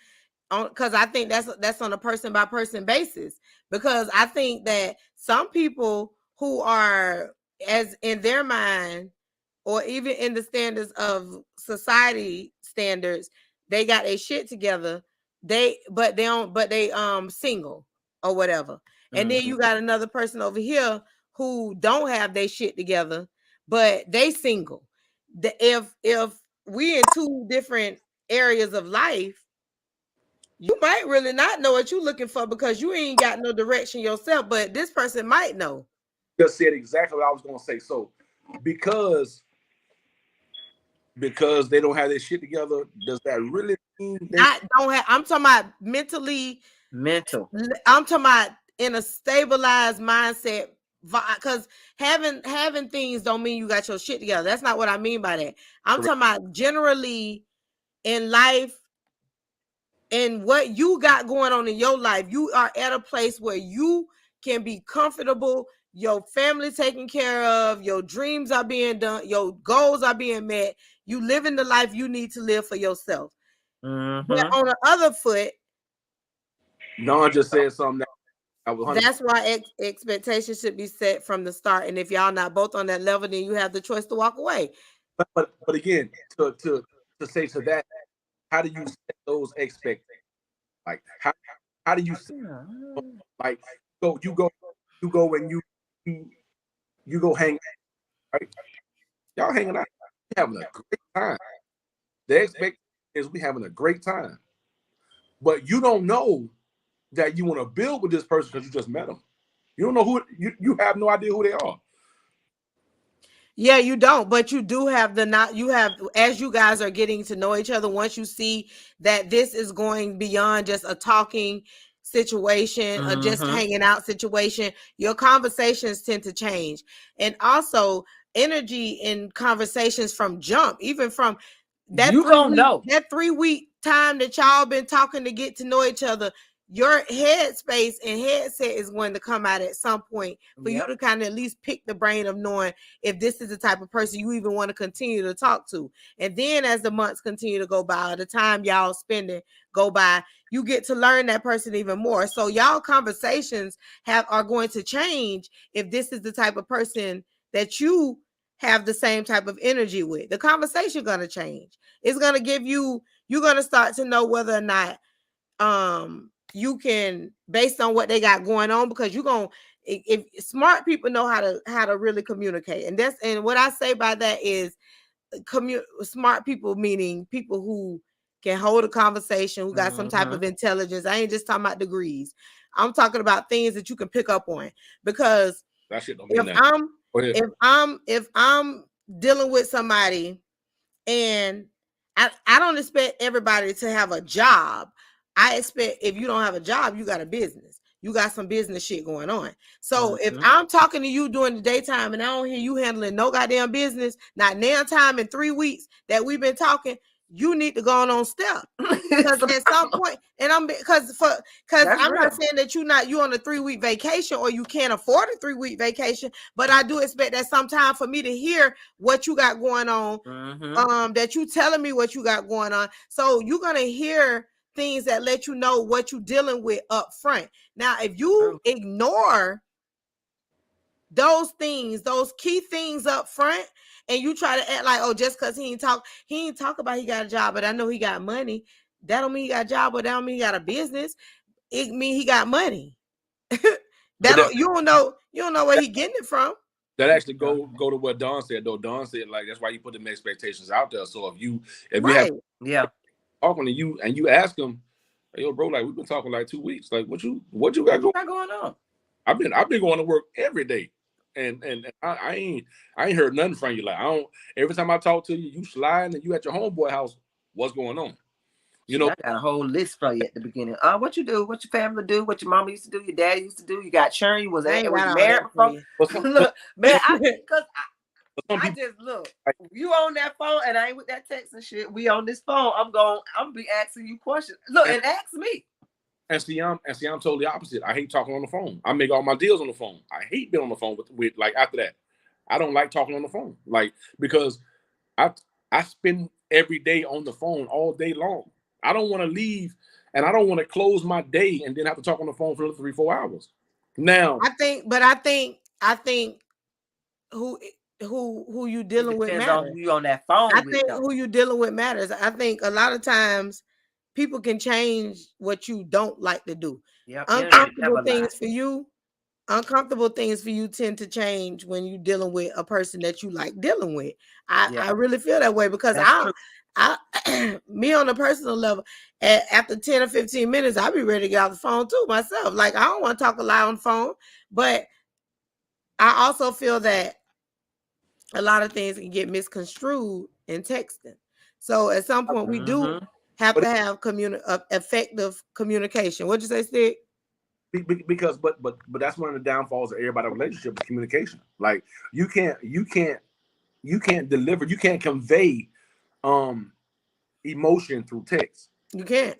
Because I think that's on a person by person basis. Because I think that some people who are, as in their mind, or even in the standards of society standards, they got their shit together. They single or whatever. And then you got another person over here who don't have their shit together, but they single. If we in two different areas of life, you might really not know what you're looking for because you ain't got no direction yourself, but this person might know. Just said exactly what I was going to say. So because because they don't have their shit together, does that really mean they I don't have. I'm talking about mentally. Mental. I'm talking about in a stabilized mindset. Because having things don't mean you got your shit together. That's not what I mean by that. I'm correct? talking about generally in life and what you got going on in your life. You are at a place where you can be comfortable. Your family taken care of. Your dreams are being done. Your goals are being met. You living the life you need to live for yourself. But on the other foot, Don just said something that I was 100. that's why expectations should be set from the start. And if y'all not both on that level, then you have the choice to walk away. But again, to say to that, how do you set those expectations? Like how do you set, like you go and you go hang right? Y'all hanging out, having a great time. The expectation is we having a great time, but you don't know that you want to build with this person because you just met them. You don't know who you have no idea who they are. Yeah, you don't, but you do have you have, as you guys are getting to know each other, once you see that this is going beyond just a talking situation or just hanging out situation, your conversations tend to change. And also energy in conversations from jump, even from that You gonna know. that 3 week time that y'all been talking to get to know each other, your headspace and headset is going to come out at some point for you to kind of at least pick the brain of knowing if this is the type of person you even want to continue to talk to. And then as the months continue to go by, or the time y'all spending go by, you get to learn that person even more. So y'all conversations are going to change if this is the type of person that you have the same type of energy with. The conversation going to change. It's going to give you, you're going to start to know whether or not you can, based on what they got going on, because you're going, if smart people know how to really communicate. And what I say by that is smart people, meaning people who can hold a conversation, who got some type of intelligence. I ain't just talking about degrees. I'm talking about things that you can pick up on, because That shit don't mean that. if I'm dealing with somebody, and I don't expect everybody to have a job. I expect if you don't have a job, you got a business. You got some business shit going on. So if I'm talking to you during the daytime and I don't hear you handling no goddamn business, not now time in 3 weeks that we've been talking, you need to go on step. Because at some point, and because I'm not saying that you on a 3-week vacation or you can't afford a 3-week vacation, but I do expect that sometime for me to hear what you got going on, that you telling me what you got going on. So you're gonna hear things that let you know what you're dealing with up front. Now, if you ignore those things, those key things up front, and you try to act like, oh, just because he ain't talk about he got a job, but I know he got money. That don't mean he got a job, but that don't mean he got a business. It mean he got money. You don't know where he getting it from. That actually go to what Don said though. Don said like that's why you put them expectations out there. So if you have talking to you and you ask them, hey, yo, bro, like we've been talking like 2 weeks. Like what you got going on? I've been going to work every day. And I ain't heard nothing from you. Like I don't. Every time I talk to you, you sliding and you at your homeboy house. What's going on? You know, I got a whole list for you at the beginning. What you do? What your family do? What your mama used to do? Your dad used to do? You got children? You was married before? Look, man, I just look. You on that phone, and I ain't with that text and shit. We on this phone. I'm be asking you questions. Look, and ask me. And see, I'm totally opposite. I hate talking on the phone. I make all my deals on the phone. I hate being on the phone with like after that. I don't like talking on the phone, like because I spend every day on the phone all day long. I don't want to leave, and I don't want to close my day and then have to talk on the phone for 3-4 hours. Now, I think who you dealing with matters. On who you on that phone. I think who you dealing with matters. I think a lot of times people can change what you don't like to do. Uncomfortable things for you tend to change when you're dealing with a person that you like dealing with. I really feel that way because me on a personal level, after 10 or 15 minutes, I'll be ready to get off the phone too myself. Like I don't want to talk a lot on the phone, but I also feel that a lot of things can get misconstrued in texting. So at some point, we do have to have effective communication. What'd you say, Stick? Because that's one of the downfalls of everybody's relationship is communication. Like you can't deliver, you can't convey emotion through text. You can't.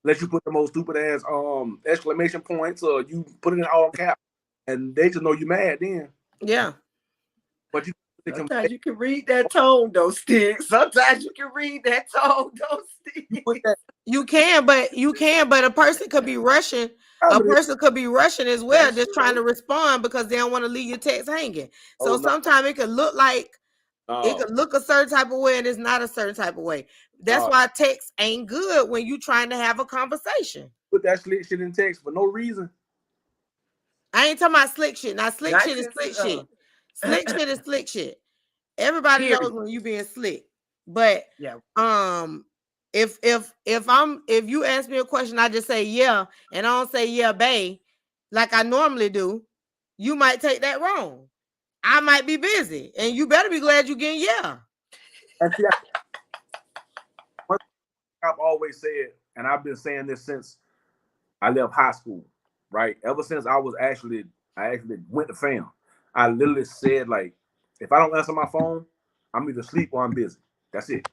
Unless you put the most stupid ass exclamation points, or you put it in all caps, and they just know you mad then. Yeah. But sometimes you can read that tone, though, Sticks. Sometimes you can read that tone, though, Sticks. You can, but a person could be rushing. A person could be rushing as well, That's just true. trying to respond because they don't want to leave your text hanging. So sometimes it could look like it could look a certain type of way, and it's not a certain type of way. That's why text ain't good when you trying to have a conversation. Put that slick shit in text for no reason. I ain't talking about slick shit. Now, slick shit is slick shit. Slick shit is slick shit. Everybody knows when you being slick. But if you ask me a question, I just say yeah, and I don't say yeah, babe, like I normally do, you might take that wrong. I might be busy, and you better be glad you getting yeah. And see, one thing I've always said, and I've been saying this since I left high school, right? Ever since I actually went to fam, I literally said, like, if I don't answer my phone, I'm either asleep or I'm busy. That's it.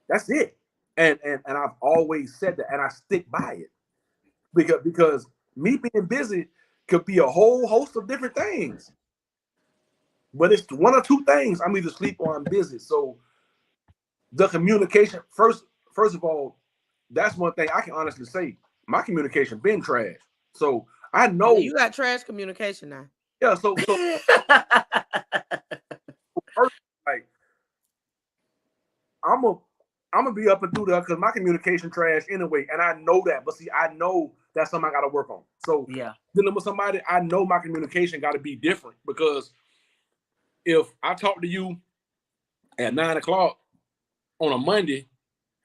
That's it. And I've always said that, and I stick by it. Because me being busy could be a whole host of different things. But it's one or two things. I'm either asleep or I'm busy. So the communication, first of all, that's one thing I can honestly say. My communication been trash. So I know you got trash communication now. Yeah, so like I'm gonna be up and through there because my communication trash anyway, and I know that. But see, I know that's something I got to work on. So dealing with somebody, I know my communication got to be different, because if I talk to you at 9:00 on a Monday,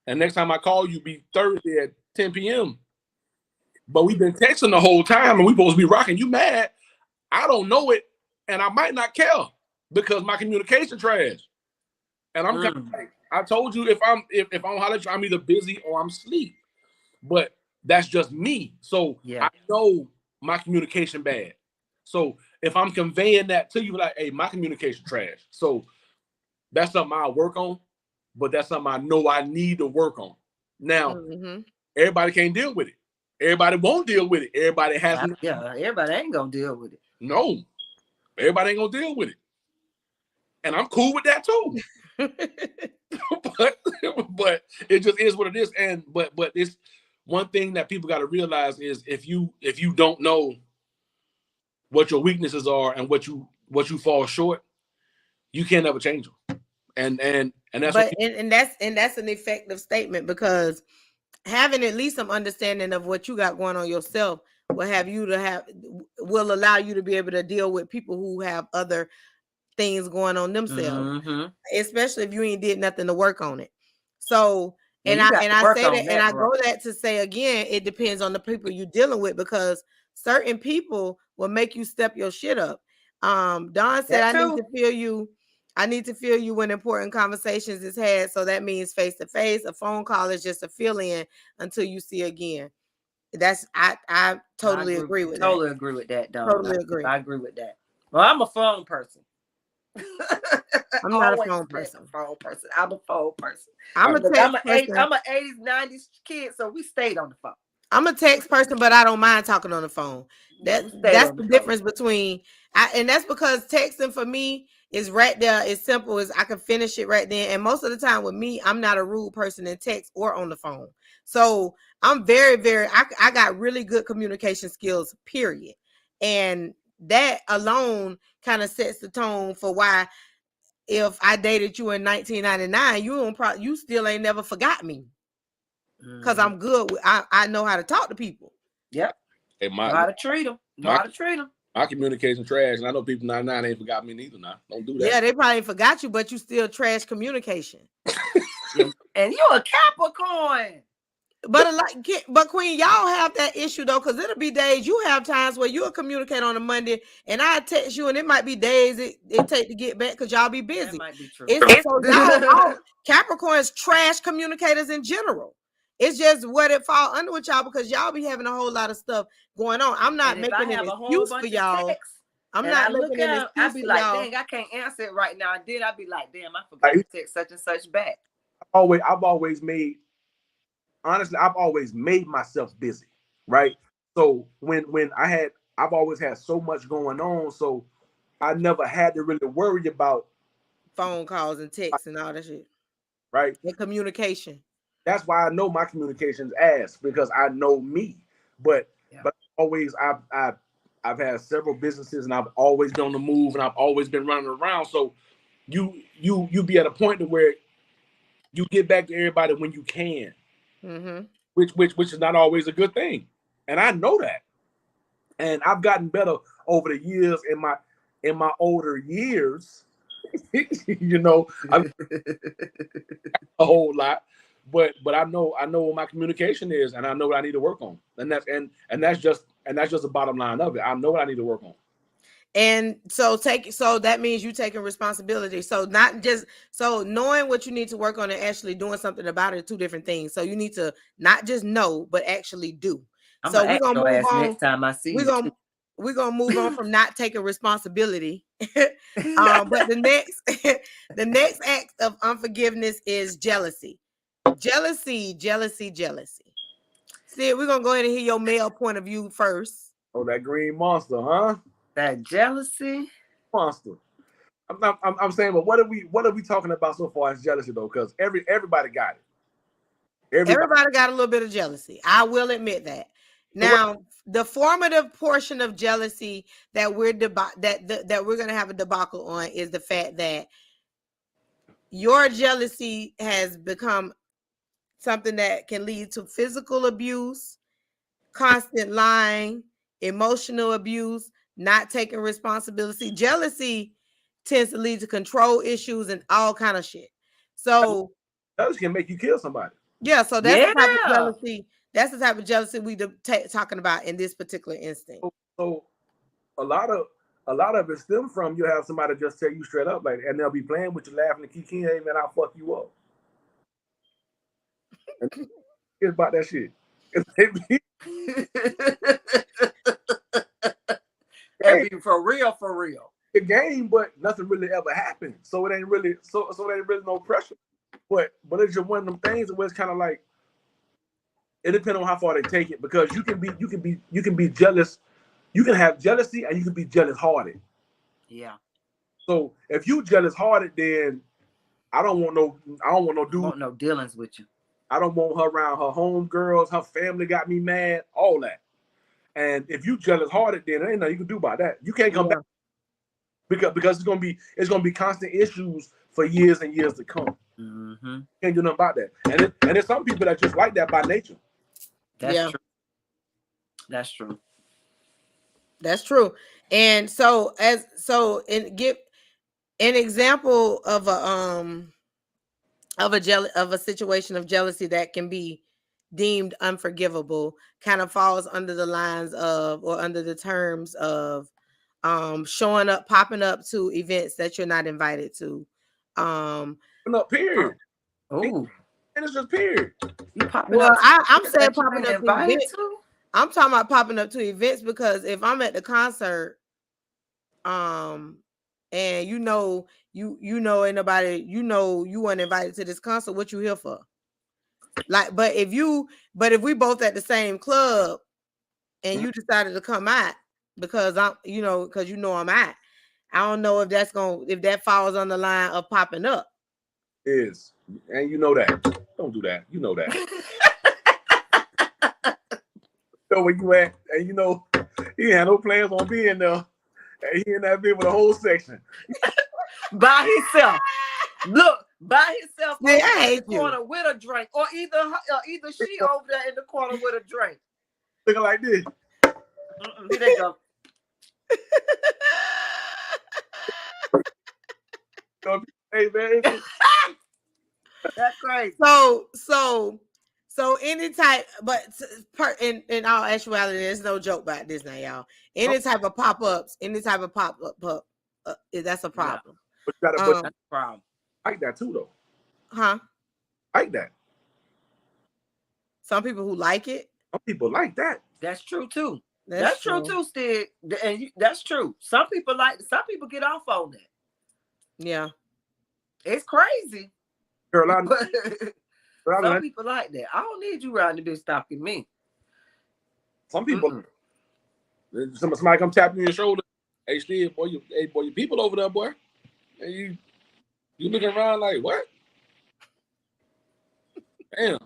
and next time I call you be Thursday at 10 p.m., but we've been texting the whole time and we supposed to be rocking, you mad? I don't know it, and I might not care because my communication trash. And I'm kind of like, I told you, if I'm hollering, I'm either busy or I'm asleep. But that's just me. So I know my communication bad. So if I'm conveying that to you, like, hey, my communication trash. So that's something I'll work on, but that's something I know I need to work on. Now, everybody can't deal with it. Everybody won't deal with it. Everybody has everybody ain't gonna deal with it. No, everybody ain't gonna deal with it. And I'm cool with that too. but it just is what it is. And but it's one thing that people got to realize is if you don't know what your weaknesses are and what you fall short, you can't ever change them. And that's that's an effective statement, because having at least some understanding of what you got going on yourself will allow you to be able to deal with people who have other things going on themselves, especially if you ain't did nothing to work on it. So I go that to say again, it depends on the people you're dealing with, because certain people will make you step your shit up. Don said, I need to feel you when important conversations is had. So that means face to face. A phone call is just a fill in until you see again. That's I totally agree with that. Totally agree with that, Don. Totally agree. I agree with that. Well, I'm a phone person. I'm not a phone person. I'm a phone person. I'm an 80s, 90s kid, so we stayed on the phone. I'm a text person, but I don't mind talking on the phone. That's the difference between, and that's because texting for me is right there. It's simple as I can finish it right then. And most of the time with me, I'm not a rude person in text or on the phone. So I'm very, very, I got really good communication skills, period. And that alone kind of sets the tone for why, if I dated you in 1999, you still ain't never forgot me, because I'm good with, I know how to talk to people. Yep. Know how to treat them. My communication trash, and I know people 99 ain't forgot me neither. Now, don't do that. Yeah, they probably forgot you, but you still trash communication. And you're a Capricorn. but Queen, y'all have that issue though, because it'll be days you have times where you'll communicate on a Monday, and I text you, and it might be days it take to get back because y'all be busy. That might be true. It's so y'all Capricorns trash communicators in general. It's just what it fall under with y'all because y'all be having a whole lot of stuff going on. I'm not and if I making an have a whole excuse for bunch y'all. of texts, I'm and not I look making an at them, I excuse be for like, y'all. dang, I can't answer it right now. And then I be like, damn, I forgot to text such and such back. I've always made, honestly, I've always made myself busy, right? So I've always had so much going on, so I never had to really worry about Phone calls and texts and all that shit. right. And communication. That's why I know my communications ass because I know me. But Yeah. but always I've had several businesses and I've always been on the move and I've always been running around. So you be at a point to where you get back to everybody when you can, which is not always a good thing, and I know that. And I've gotten better over the years in my older years. You know, I've a whole lot, but I know what my communication is, and I know what I need to work on, and that's just the bottom line of it. I know what I need to work on. And so that means you taking responsibility. So not just knowing what you need to work on and actually doing something about it are two different things. So you need to not just know, but actually do. So we're gonna move on. Next time I see you. We're gonna move on from not taking responsibility. But the next act of unforgiveness is jealousy. Jealousy. See, we're gonna go ahead and hear your male point of view first. Oh, that green monster, huh? That jealousy monster. I'm saying, but what are we talking about so far as jealousy though? Because everybody got it. Everybody got a little bit of jealousy. I will admit that. Now, the formative portion of jealousy that we're that we're gonna have a debacle on is the fact that your jealousy has become something that can lead to physical abuse, constant lying, emotional abuse, not taking responsibility. Jealousy tends to lead to control issues and all kind of shit. So jealousy can make you kill somebody. Yeah, so that's the type of jealousy. That's the type of jealousy we talking about in this particular instance. So a lot of it stem from you have somebody just tell you straight up, like, and they'll be playing with you, laughing and kicking, hey man, I'll fuck you up. It's about that shit. Hey, for real. The game, but nothing really ever happened. So it ain't really no pressure. But it's just one of them things where it's kind of like it depends on how far they take it, because you can be jealous. You can have jealousy and you can be jealous hearted. Yeah. So if you jealous hearted, then I don't want no dude. I want no dealings with you. I don't want her around her homegirls. Her family got me mad. All that. And if you jealous hearted, then there ain't nothing you can do about that. You can't come back because it's gonna be constant issues for years and years to come. Mm-hmm. Can't do nothing about that. And there's some people that just like that by nature. That's true. That's true. That's true. And give an example of a situation of jealousy that can be deemed unforgivable kind of falls under the lines of, or under the terms of, popping up to events that you're not invited to. Period. Oh, and it's just period. I'm saying popping up to events. I'm talking about popping up to events because if I'm at the concert, and you know ain't nobody, you weren't invited to this concert, what you here for? Like, but if we both at the same club and you decided to come out because I'm, because I'm out, I don't know if that falls on the line of popping up. Is, and you know that. Don't do that. You know that. So where you at, and he had no plans on being there. And he in that bit with a whole section. By himself. Look, by himself in the corner with a drink. Or either she over there in the corner with a drink. Looking like this. Here they go. Hey man. That's crazy. So So any type, but in all actuality, there's no joke about this now, y'all. Any type of pop-ups, that's a problem. But you gotta, That's a problem. I like that too, though. Huh? I like that. Some people who like it. Some people like that. That's true too. That's true too, Stig. And that's true. Some people get off on that. Yeah. It's crazy. Carolina. Some people like that. I don't need you around the bitch stalking me. Some people, somebody come tap you on your shoulder. Hey, Steve, boy, your people over there, boy. And you looking around like, what? Damn.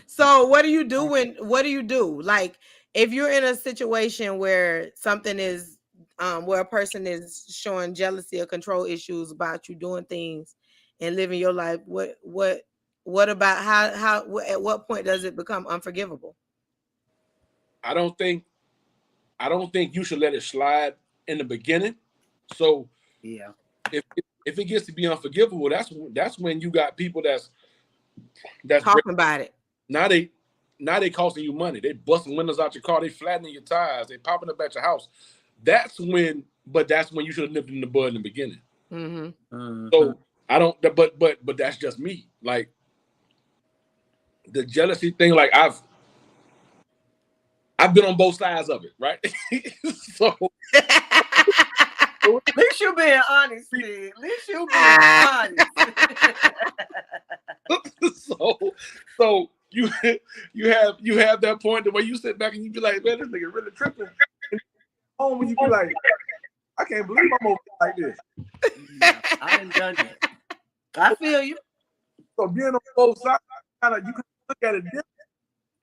So what do you do like if you're in a situation where something is where a person is showing jealousy or control issues about you doing things and living your life? What about how at what point does it become unforgivable? I don't think you should let it slide in the beginning. So yeah, if it gets to be unforgivable, that's when you got people that's talking about it. Now they costing you money. They busting windows out your car. They flattening your tires. They popping up at your house. That's when you should have nipped in the bud in the beginning. Mm-hmm. Mm-hmm. So I don't. But that's just me. Like the jealousy thing. Like I've been on both sides of it, right? So at least you being honest, Steve. At least you being honest. So you have that point where you sit back and you be like, man, this nigga really tripping. Home when you be like, I can't believe I'm over like this. Yeah, I done done that. I feel you. So being on both sides, you can look at it different,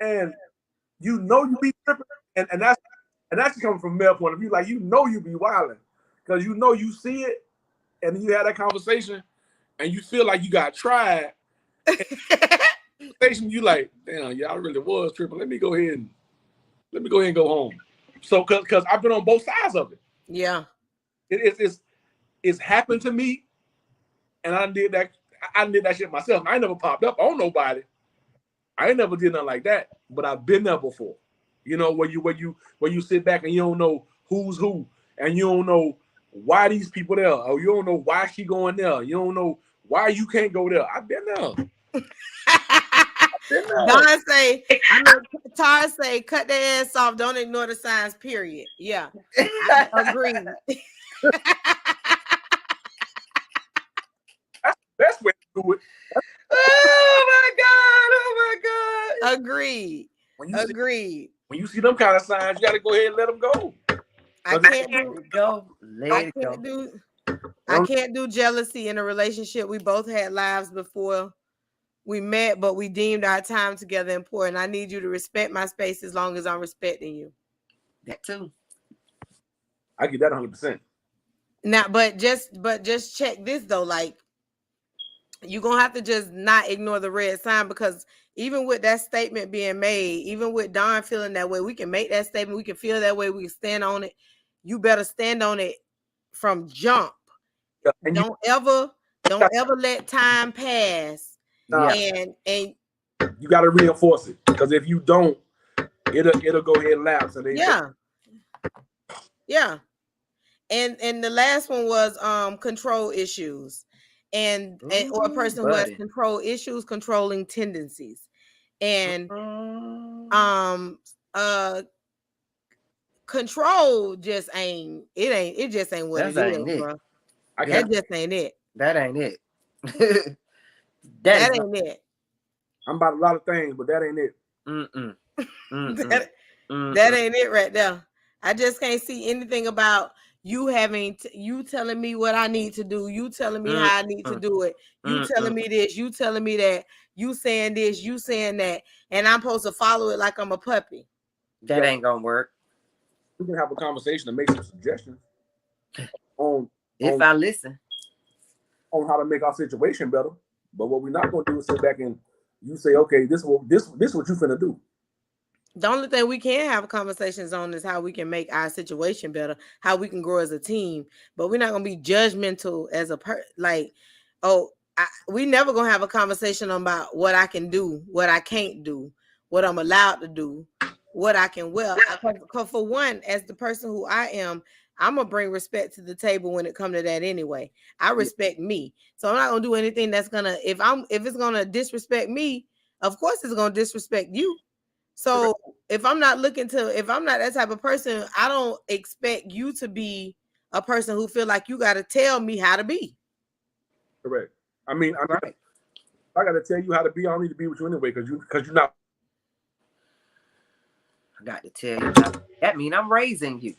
and you be tripping, and that's coming from male point of view. Like you be wilding because you see it, and then you have that conversation, and you feel like you got tried. You like, damn, yeah, I really was tripping. Let me go ahead and go home. So, cause I've been on both sides of it. Yeah, it's happened to me, and I did that shit myself. I ain't never popped up on nobody. I ain't never did nothing like that, but I've been there before. You know, where you sit back and you don't know who's who, and you don't know why these people there, or you don't know why she going there. You don't know why you can't go there. I've been there. Don say, Tar say, cut their ass off. Don't ignore the signs. Period. Yeah, I agree. That's the best way to do it. Oh my god! Agreed. Agreed. When you see them kind of signs, you got to go ahead and let them go. I can't do jealousy in a relationship. We both had lives before we met, but we deemed our time together important. I need you to respect my space as long as I'm respecting you. That too. I get that 100%. Now, but just check this though. Like, you're gonna have to just not ignore the red sign, because even with that statement being made, even with Don feeling that way, we can make that statement, we can feel that way, we can stand on it. You better stand on it from jump. Yeah, don't ever let time pass. Yeah. And you got to reinforce it, because if you don't, it'll go ahead and lapse. And yeah. And the last one was control issues, or a person who has control issues, controlling tendencies, and control just ain't what it is, bro. That just ain't it. That ain't it. That ain't it. I'm about a lot of things, but that ain't it. That ain't it right there. I just can't see anything about you you telling me what I need to do, you telling me how I need to do it, you telling me this, you telling me that, you saying this, you saying that, and I'm supposed to follow it like I'm a puppy. That ain't gonna work. We can have a conversation and make some suggestions if I listen on how to make our situation better. But what we're not gonna do is sit back and you say, okay, this what you finna do. The only thing we can have conversations on is how we can make our situation better, how we can grow as a team. But we're not gonna be judgmental as a like, oh, we never gonna have a conversation about what I can do, what I can't do, what I'm allowed to do, what I can well. Cause for one, as the person who I am, I'm gonna bring respect to the table when it comes to that anyway. I respect me, so I'm not gonna do anything that's gonna if it's gonna disrespect me. Of course, it's gonna disrespect you. So if I'm not that type of person, I don't expect you to be a person who feel like you got to tell me how to be. Correct. I mean, Right. I got to tell you how to be. I don't need to be with you anyway because you're not. I got to tell you how. That mean I'm raising you.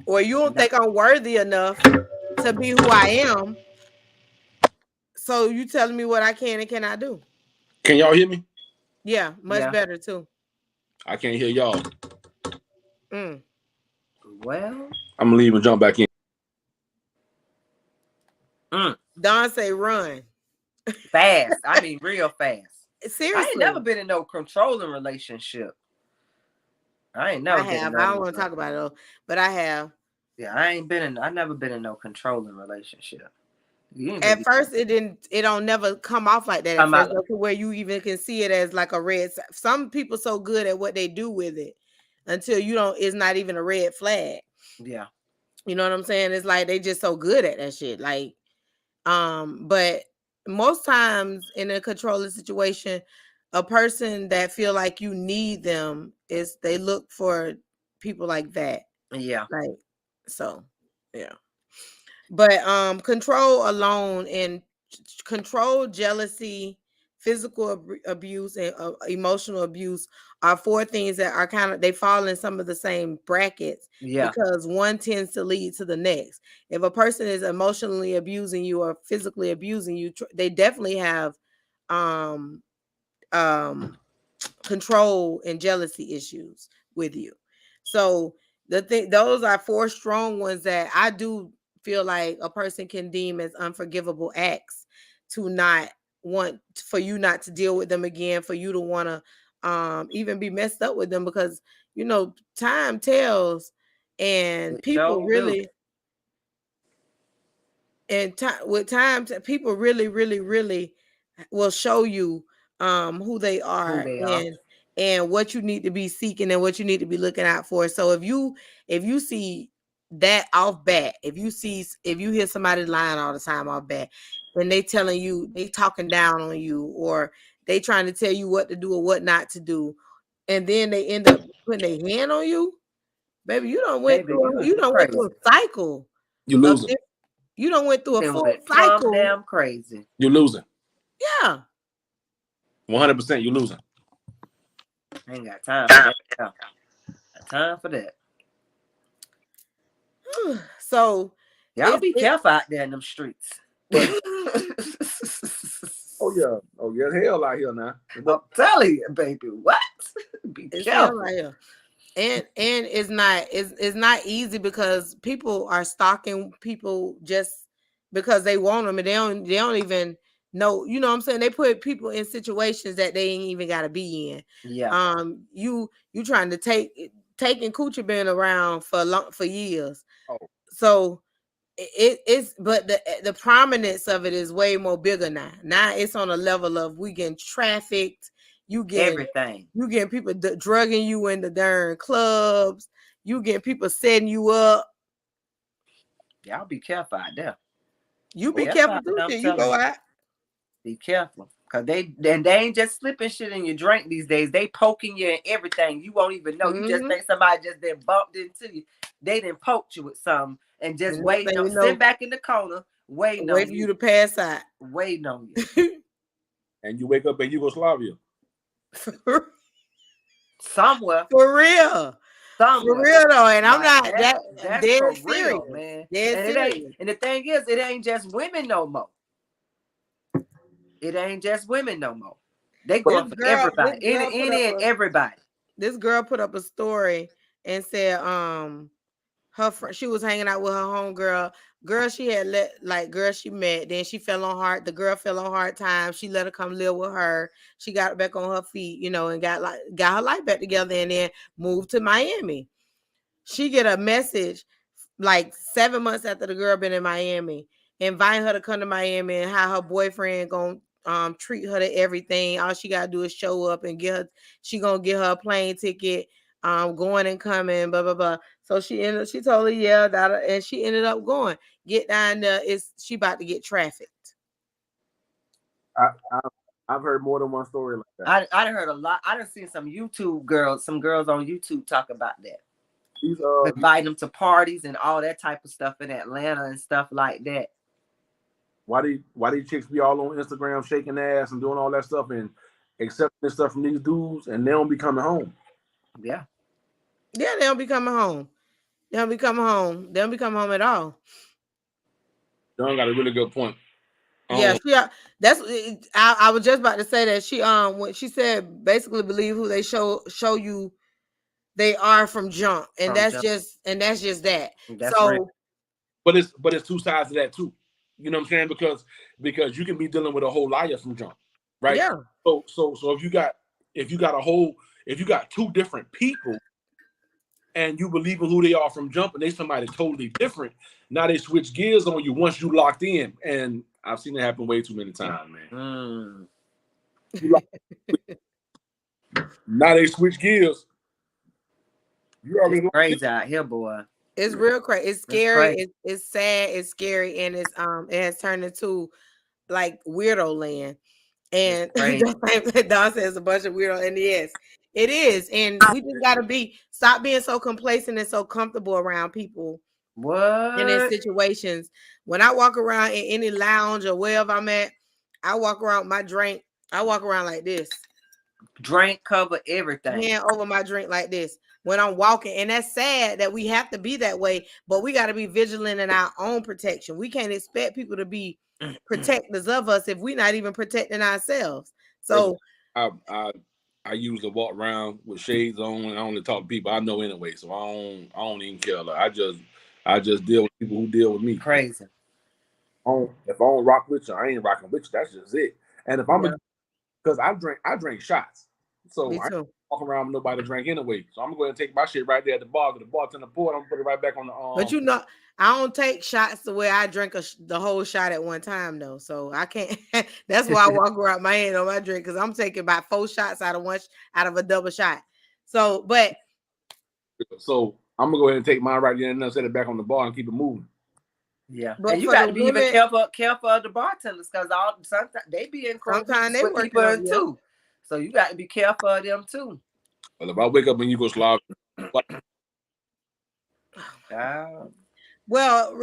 Or you don't think I'm worthy enough to be who I am. So you telling me what I can and cannot do. Can y'all hear me? Yeah, much better too. I can't hear y'all. Well, I'm gonna leave and jump back in. Don say run. Fast. I mean real fast. Seriously. I ain't never been in no controlling relationship. I ain't never been in I don't want to talk about it though, but I have. Yeah, I never been in no controlling relationship. At first, it don't never come off like that at first, to where you even can see it as like a red. Some people so good at what they do with it until it's not even a red flag. Yeah. You know what I'm saying? It's like they just so good at that shit. Like, but most times in a controlling situation, a person that feel like you need them they look for people like that. Yeah. Like, so, yeah. But control alone and control, jealousy, physical abuse, and emotional abuse are four things that are they fall in some of the same brackets. Yeah. Because one tends to lead to the next. If a person is emotionally abusing you or physically abusing you, they definitely have control and jealousy issues with you. So those are four strong ones that I do feel like a person can deem as unforgivable acts to not want for you not to deal with them again, for you to want to even be messed up with them, because time tells, and people really with time people really really really will show you who they are, and what you need to be seeking and what you need to be looking out for. So if you see that off bat, if you hear somebody lying all the time off bat, and they telling you, they talking down on you, or they trying to tell you what to do or what not to do, and then they end up putting their hand on you, baby, you don't went through a cycle. You're losing. You don't went through a full cycle. Damn crazy. You're losing. Yeah. 100%. You're losing. I ain't got time for that. Got time for that. So y'all be careful out there in them streets. Oh yeah, hell out here now. I'm telling you, baby, what? Be careful out here. And it's not easy, because people are stalking people just because they want them, and they don't even know. You know what I'm saying? They put people in situations that they ain't even got to be in. Yeah. You trying to taking coochie been around for years. Oh. So it's but the prominence of it is way more bigger now. Now it's on a level of we getting trafficked. You get everything. You get people drugging you in the darn clubs. You get people setting you up. Y'all be careful out there. You be careful too. You go out. Be careful, cause they ain't just slipping shit in your drink these days. They poking you and everything. You won't even know. You just think somebody just then bumped into you. They done poked you with something and just waiting on. Sit back in the corner, waiting for you to pass out. Waiting on you. And you wake up in Yugoslavia. Somewhere. For real. For real though, and I'm not that's dead for serious, real, man. And the thing is, it ain't just women no more. It ain't just women no more. They going for everybody. Any and everybody. This girl put up a story and said, her friend, she was hanging out with her homegirl. Girl, she had she met. Then she fell on hard. The girl fell on hard times. She let her come live with her. She got back on her feet, and got her life back together, and then moved to Miami. She get a message like 7 months after the girl been in Miami, inviting her to come to Miami, and how her boyfriend gonna treat her to everything. All she gotta do is show up and get her. She gonna get her a plane ticket, going and coming, blah blah blah. So she told her yeah, that, and she ended up going. Get down there, she about to get trafficked. I've heard more than one story like that. I heard a lot. I done seen some girls on YouTube talk about that. These inviting them to parties and all that type of stuff in Atlanta and stuff like that. Why these chicks be all on Instagram shaking ass and doing all that stuff and accepting stuff from these dudes, and they don't be coming home? Yeah, they don't be coming home. They don't be coming home. They don't be coming home at all. John got a really good point. Yeah, I was just about to say that when she said basically believe who they show you they are from jump, and that's just that. That's so real. But it's two sides to that too. You know what I'm saying? Because you can be dealing with a whole liar from jump, right? Yeah. So if you got two different people and you believe in who they are from jump and they somebody totally different, now they switch gears on you once you locked in. And I've seen it happen way too many times, man. Now they switch gears. You already crazy out here, boy. It's real crazy. It's scary. It's sad. It's scary, and it has turned into like weirdo land. And Don says a bunch of weirdo, and yes, it is. And we just gotta stop being so complacent and so comfortable around people. What? In their situations. When I walk around in any lounge or wherever I'm at, I walk around my drink. I walk around like this. Drink cover everything. Hand over my drink like this when I'm walking. And that's sad that we have to be that way, but we got to be vigilant in our own protection. We can't expect people to be protectors of us if we're not even protecting ourselves. So I usually walk around with shades on, and I only talk to people I know anyway, so I don't even care. Like, I just deal with people who deal with me. Crazy. If I don't rock with you, I ain't rocking with you. That's just it. And if I'm because I drink shots, so I don't walk around with nobody to drink anyway. So I'm gonna go ahead and take my shit right there at the bar. The bartender pour it, I'm gonna put it right back on the But you know, I don't take shots the way I drink the whole shot at one time though. So I can't. That's why I walk around my hand on my drink, because I'm taking about 4 shots out of a double shot. So I'm gonna go ahead and take mine right there and set it back on the bar and keep it moving. Yeah, but and you got to be even careful of the bartenders, because sometimes they be in sometimes they with people too. So you got to be careful of them too. Well, if I wake up and you go slob. Well,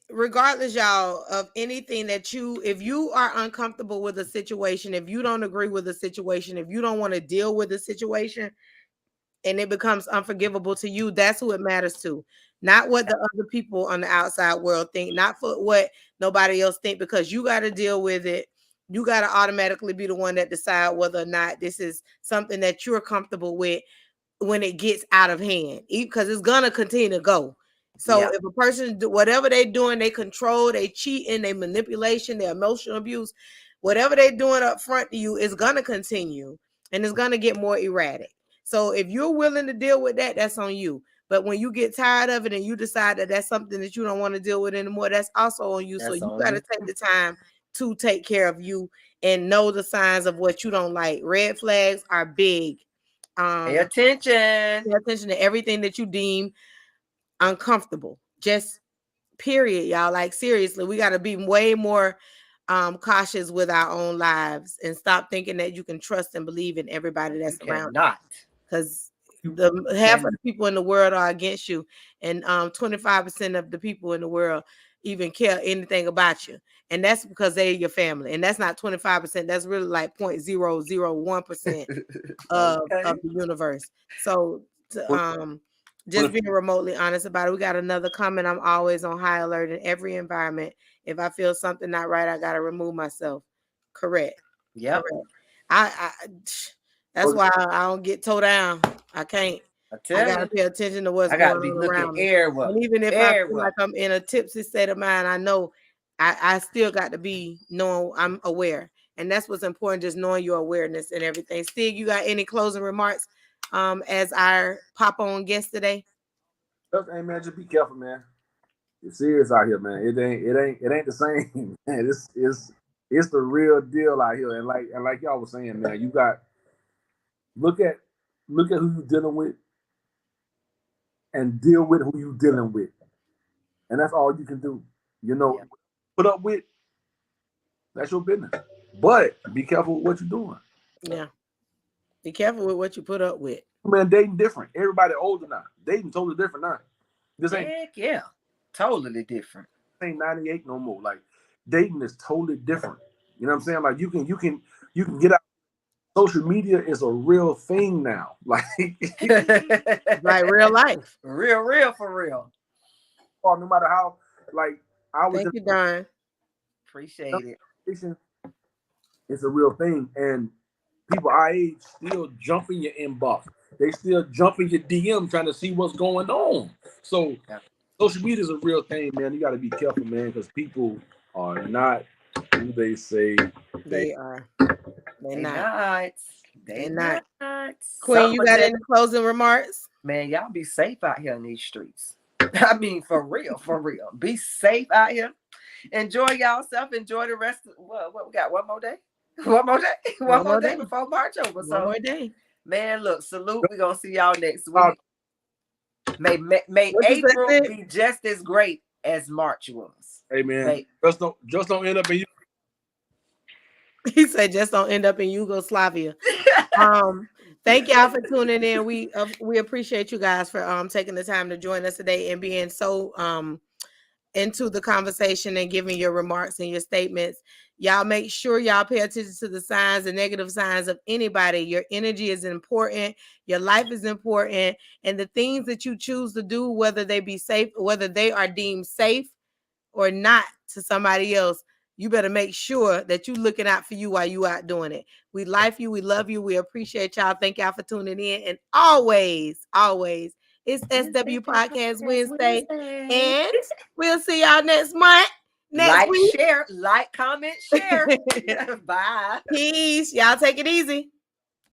regardless, y'all, of anything that if you are uncomfortable with a situation, if you don't agree with a situation, if you don't want to deal with a situation, and it becomes unforgivable to you, that's who it matters to. Not what the other people on the outside world think, not for what nobody else think, because you got to deal with it. You got to automatically be the one that decide whether or not this is something that you're comfortable with when it gets out of hand, because it's going to continue to go. So if a person do whatever they're doing, they control, they cheating, they manipulation, their emotional abuse, whatever they're doing up front to you is going to continue, and it's going to get more erratic. So if you're willing to deal with that, that's on you. But when you get tired of it and you decide that that's something that you don't want to deal with anymore, that's also on you. So you got to take the time to take care of you and know the signs of what you don't like. Red flags are big. Pay attention. Pay attention to everything that you deem uncomfortable. Just period, y'all. Like seriously, we got to be way more cautious with our own lives and stop thinking that you can trust and believe in everybody that's around. Not. Because half of the people in the world are against you, and 25% of the people in the world even care anything about you, and that's because they're your family, and that's not 25%. That's really like 0.001% of the universe. So just being remotely honest about it. We got another comment. I'm always on high alert in every environment. If I feel something not right, I gotta remove myself. Correct. Yeah. That's why I don't get towed down. I can't. I gotta pay attention to what's going on around me. And even if I feel like I'm in a tipsy state of mind, I know I still got to be knowing I'm aware. And that's what's important, just knowing your awareness and everything. Stig, you got any closing remarks as our pop-on guest today? Hey man, just be careful, man. It's serious out here, man. It ain't the same, man. It's the real deal out here. And like y'all was saying, man, you got look at look at who you dealing with and deal with who you dealing with. And that's all you can do. You know, Yeah. put up with, that's your business. But be careful with what you're doing. Yeah. Be careful with what you put up with. Man, dating different. Everybody older now. Dating totally different now. This ain't Heck yeah. Totally different. 98 no more. Like dating is totally different. You know what I'm saying? Like you can get out. Social media is a real thing now. Like Like real life. real for real. no matter how like I was Thank just you, Don. Appreciate it. it's a real thing. And people our age still jump in your inbox. They still jump in your DM trying to see what's going on. So Yeah. social media is a real thing, man. You got to be careful, man, because people are not who they say They are. They're They not. not. They're They not. not. Queen, you got any closing remarks? Man, y'all be safe out here in these streets. I mean, for real, for real. Be safe out here. Enjoy y'allself. Enjoy the rest of what we got. One more day. One more day. One more day before March over. One more day. Man, look, salute. We're gonna see y'all next Uh, week. May April be just as great as March was. hey man, just don't end up in you. He said, "Just don't end up in Yugoslavia." Thank y'all for tuning in. We appreciate you guys for taking the time to join us today and being so into the conversation and giving your remarks and your statements. Y'all make sure y'all pay attention to the signs and negative signs of anybody. Your energy is important. Your life is important. And the things that you choose to do, whether they be safe, whether they are deemed safe or not to somebody else, you better make sure that you're looking out for you while you out doing it. We like you. We love you. We appreciate y'all. Thank y'all for tuning in. And always, it's SW Podcast Wednesday. And we'll see y'all next month. Next week. Share, comment, share. Bye. Peace. Y'all take it easy.